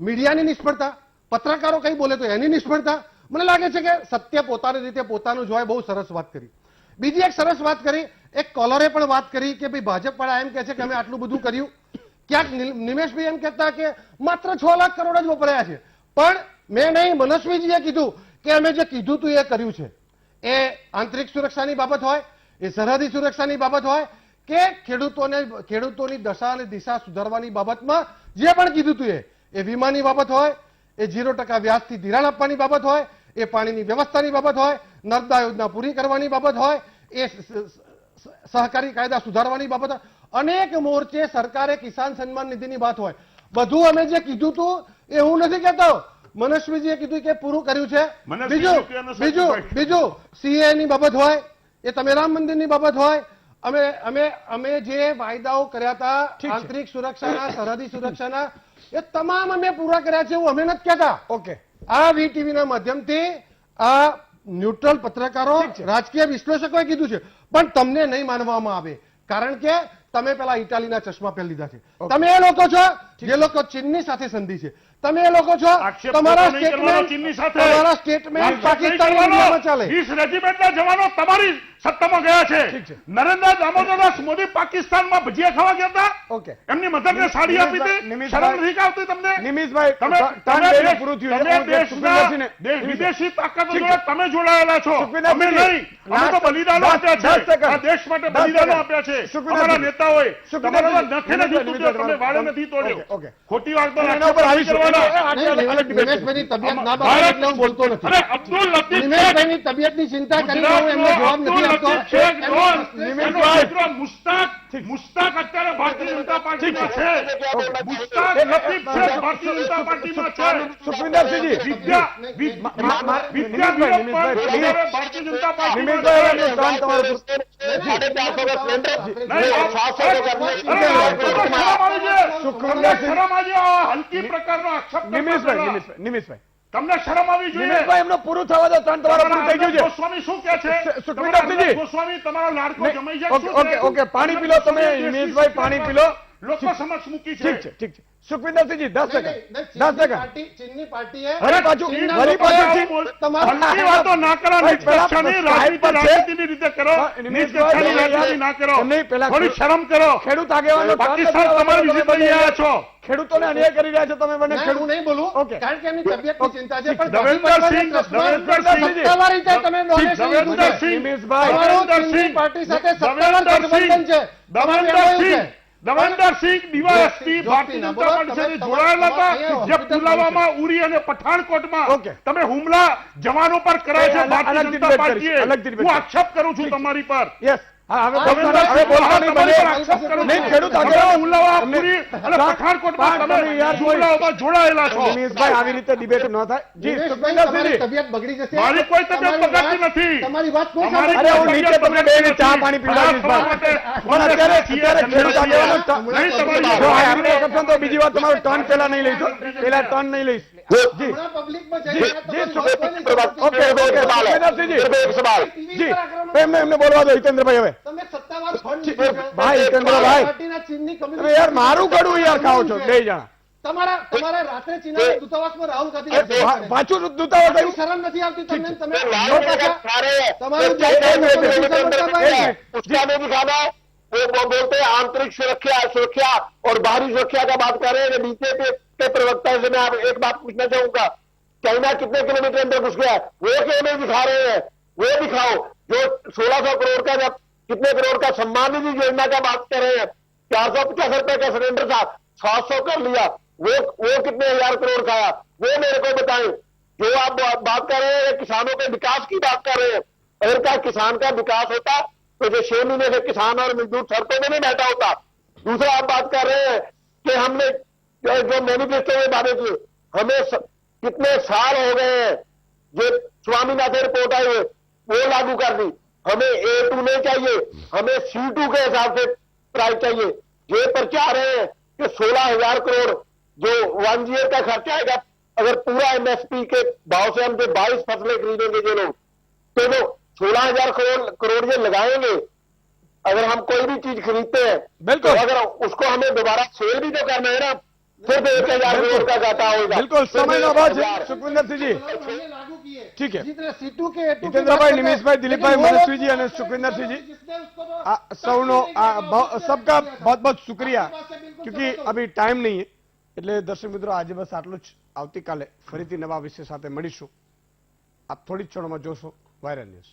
મીડિયાની નિષ્ફળતા, પત્રકારો કઈ બોલે તો એની નિષ્ફળતા. મને લાગે છે કે સત્ય પોતાની રીતે પોતાનું જ હોય. બહુ સરસ વાત કરી. બીજી એક સરસ વાત કરી, એક કોલરે પણ વાત કરી કે ભાઈ ભાજપ વાળા એમ કહે છે કે અમે આટલું બધું કર્યું. ક્યાંક નિમેશભાઈ એમ કહેતા કે માત્ર 6 લાખ કરોડ જ વપરાયા છે, પણ મેં નહીં, મનસ્વીજીએ કીધું કે અમે જે કીધું હતું એ કર્યું છે. એ આંતરિક સુરક્ષાની બાબત હોય, એ સરહદી સુરક્ષાની બાબત હોય કે ખેડૂતોની દશા અને દિશા સુધારવાની બાબતમાં જે પણ કીધું હતું એ વીમાની બાબત હોય, એ 0% વ્યાજથી ધિરાણ આપવાની બાબત હોય, એ પાણીની વ્યવસ્થાની બાબત હોય, નર્મદા યોજના પૂરી કરવાની બાબત હોય, એ સહકારી કાયદા સુધારવાની બાબત હોય, અનેક મોરચે સરકારે કિસાન સન્માન નિધિની વાત હોય. બધું અમે જે કીધું હતું એ હું નથી કહેતો, મનસ્વીજીએ કીધું કે પૂરું કર્યું છે. બીજું સીએ ની બાબત હોય, એ તમે રામ મંદિરની બાબત હોય, અમે જે વાયદાઓ કર્યા હતા આંતરિક સુરક્ષાના, સરહદી સુરક્ષાના, એ તમામ અમે પૂરા કર્યા છે. એવું અમે નથી કહેતા. ઓકે. આ વીટીવીના માધ્યમથી આ ન્યુટ્રલ પત્રકારો, રાજકીય વિશ્લેષકોએ કીધું છે, પણ તમને નહીં માનવામાં આવે, કારણ કે તમે પેલા ઇટાલીના ચશ્મા પહેરી લીધા છે. તમે એ લોકો છો જે લોકો ચીનની સાથે સંધિ છે. તમે એ લોકો છો, તમારા સ્ટેટમેન્ટ પાકિસ્તાનમાં ચાલે. 20 રેજિમેન્ટના જવાનો તમારી સત્તામાં ગયા છે. નરેન્દ્ર દામોદરદાસ મોદી પાકિસ્તાનમાં ભજીયા ખાવા ગયા હતા. ઓકે. એમની મધરને સાડી આપી હતી. શરમ નથી આવતી તમને? નિમિષભાઈ, તમે પૂરું થયું છે. વિદેશી તાકાતો જોડે તમે જોડાયેલા છો. અમે નહીં. અમે તો બલિદાનો આપ્યા છે. આ દેશ માટે બલિદાનો આપ્યા છે. અમારા નેતાઓએ તમારા નખે નથી તોડ્યો, તમે વાળે નથી તોડ્યો. ખોટી વાત તો નિમેશભાઈની તબિયત ના બરાબર એટલે હું બોલતો નથી. અરે અબ્દુલ લતીફ નિમેશભાઈની તબિયતની ચિંતા કરી હું એમને જવાબ નથી આપતો. મુસ્તાક અત્યારે ભારતીય જનતા પાર્ટીમાં છે. મુસ્તાક લતીફ છે ભારતીય જનતા પાર્ટીમાં છે. સુખવિંદરસિંહજી, ભારતીય જનતા હલકી પ્રકારનો આક્ષેપ નિમિષભાઈ, તમને શરમ આવી જોઈએ. નિમિષભાઈ, એમનો પૂરું થવા દો. ટર્ન તમારો પૂરું થઈ ગયું છે. ગોસ્વામી શું કહે છે? સુખવિંદરસિંહજી, ગોસ્વામી તમારો લાડકો જમાઈ જાય. ઓકે, પાણી પી લો તમે. નિમિષભાઈ, પાણી પી લો. લોકો સમક્ષ મૂકી છે. ઠીક છે. સુખવિંદરસિંહજી, 10 સેકન્ડ. ચીનની પાર્ટીએ વળી પાછું હલકી વાતો ના કરો. રાજનીતિની રીતે કરો. રાજનીતિ ના કરો. થોડી શરમ કરો. ખેડૂત આગેવાનો પાકિસ્તાન તમારી વિઝિટ લઈ આવ્યા છો. ખેડૂતોને અન્યાય કરી રહ્યા છો તમે બંને. હું નહીં બોલું, ઓકે. કારણ કે એમની તબિયતની ચિંતા છે. પણ દવેન્દ્રસિંહ, સત્તાવાર રીતે તમે ડોનેશન લીધું છે. નિમિષભાઈ, તમારું ચીનની પાર્ટી સાથે સત્તાવાર ગઠબંધન છે. દવેન્દ્રસિંહ ડીવાયએસપી ભારતીય જનતા પાર્ટી સાથે જોડાયેલા હતા, જે પુલવામામાં, ઉરી અને પઠાણકોટમાં તમે હુમલા જવાનો પર કરાય છે ભારતીય જનતા પાર્ટીએ. હું આક્ષેપ કરું છું તમારી પર. યસ. જોડાયેલા છો. આવી રીતે ડિબેટ ન થાય. તબિયત બગડી જશે. મારી કોઈ તબિયત બગડતી નથી. તમારી વાત કોઈ અરે હું નીચે તમને બેને ચા પાણી પીવડાવીશ. પણ અત્યારે ખેડૂત આગેવાનો તો બીજી વાત તમારો ટર્ન પેલા નહીં લઈશ. પેલા ટર્ન નહીં લઈશ. હમણાં પબ્લિકમાં જઈને તમારી વાત કોઈ નહીં સાંભળતી. ઓકે ઓકે સુખવિંદરસિંહજી एक सवाल જી એમને બોલવા દો હિતેન્દ્રભાઈ હવે તમે સત્તાવાર ફંડ લીધું છે. ભાઈ હિતેન્દ્રભાઈ પાર્ટીના ચીનની તમે કમ્યુનિટી યાર મારું કડવું યાર ખાઓ છો બે જણા તમારા રાત્રે ચીનના દૂતાવાસમાં રાહુલ ગાંધી પાછું દૂતાવાસ આવ્યું શરમ નથી આવતી તમને? તમે लाल जगत खा रहे हैं તમારું तो क्या જે है, है, उसका नहीं दिखाना है। वो बोलते हैं आंतरिक सुरक्षा और बाहरी सुरक्षा का बात कर रहे हैं। बीजेपी के प्रवक्ता से मैं आप एक बात पूछना चाहूंगा, चाइना कितने किलोमीटर अंदर घुस गया है, वो क्यों नहीं दिखा रहे हैं? वो दिखाओ। जो 1600 करोड़ का जब कितने करोड़ का सम्मान निधि योजना का बात कर रहे हैं, 450 रुपए का सिलेंडर था, 700 कर लिया, वो कितने हजार करोड़ खाया, वो मेरे को बताएं। जो आप बात कर रहे हैं किसानों के विकास की बात कर रहे हैं, अगर क्या किसान का विकास होता तो जो 6 महीने से किसान और मजदूर सड़कों में नहीं बैठा होता। दूसरा आप बात कर रहे हैं कि हमने जो मैनिफेस्टो में बातें की, हमें कितने साल हो गए हैं, जो स्वामीनाथन रिपोर्ट आई है वो लागू कर दी। हमें A2 नहीं चाहिए, हमें C2 के हिसाब से प्राइस चाहिए। ये पर क्या रहे हैं कि 16,000 करोड़ जो 1 ईयर का खर्चा आएगा, अगर पूरा MSP के भाव से हम जो 22 फसलें खरीदेंगे जो लोग, तो वो 16,000 करोड़ ये लगाएंगे। अगर हम कोई भी चीज खरीदते हैं बिल्कुल। तो अगर उसको हमें दोबारा सेल भी तो करना है ना, फिर 1,000 करोड़ का घाटा होगा। બિલકુલ સમયનો અભાવ છે સુખવિંદરસિંહજી लागू किए ठीक है जितने सीटू के A2 की हितेंद्रभाई बात करते हैं, निमिषભાઈ દિલીપભાઈ लेकिन वो મનસ્વીજી लोग અને સુખવિંદરસિંહજી जिसने उसको तो આ સૌનો सबका बहुत बहुत शुक्रिया क्योंकि अभी टाइम नहीं है એટલે દર્શક મિત્રો આજે બસ આટલું જ આવતીકાલે ફરીથી નવા વિષય સાથે મળીશું આપ થોડી જ ક્ષણોમાં જોશો વાયરલ ન્યૂઝ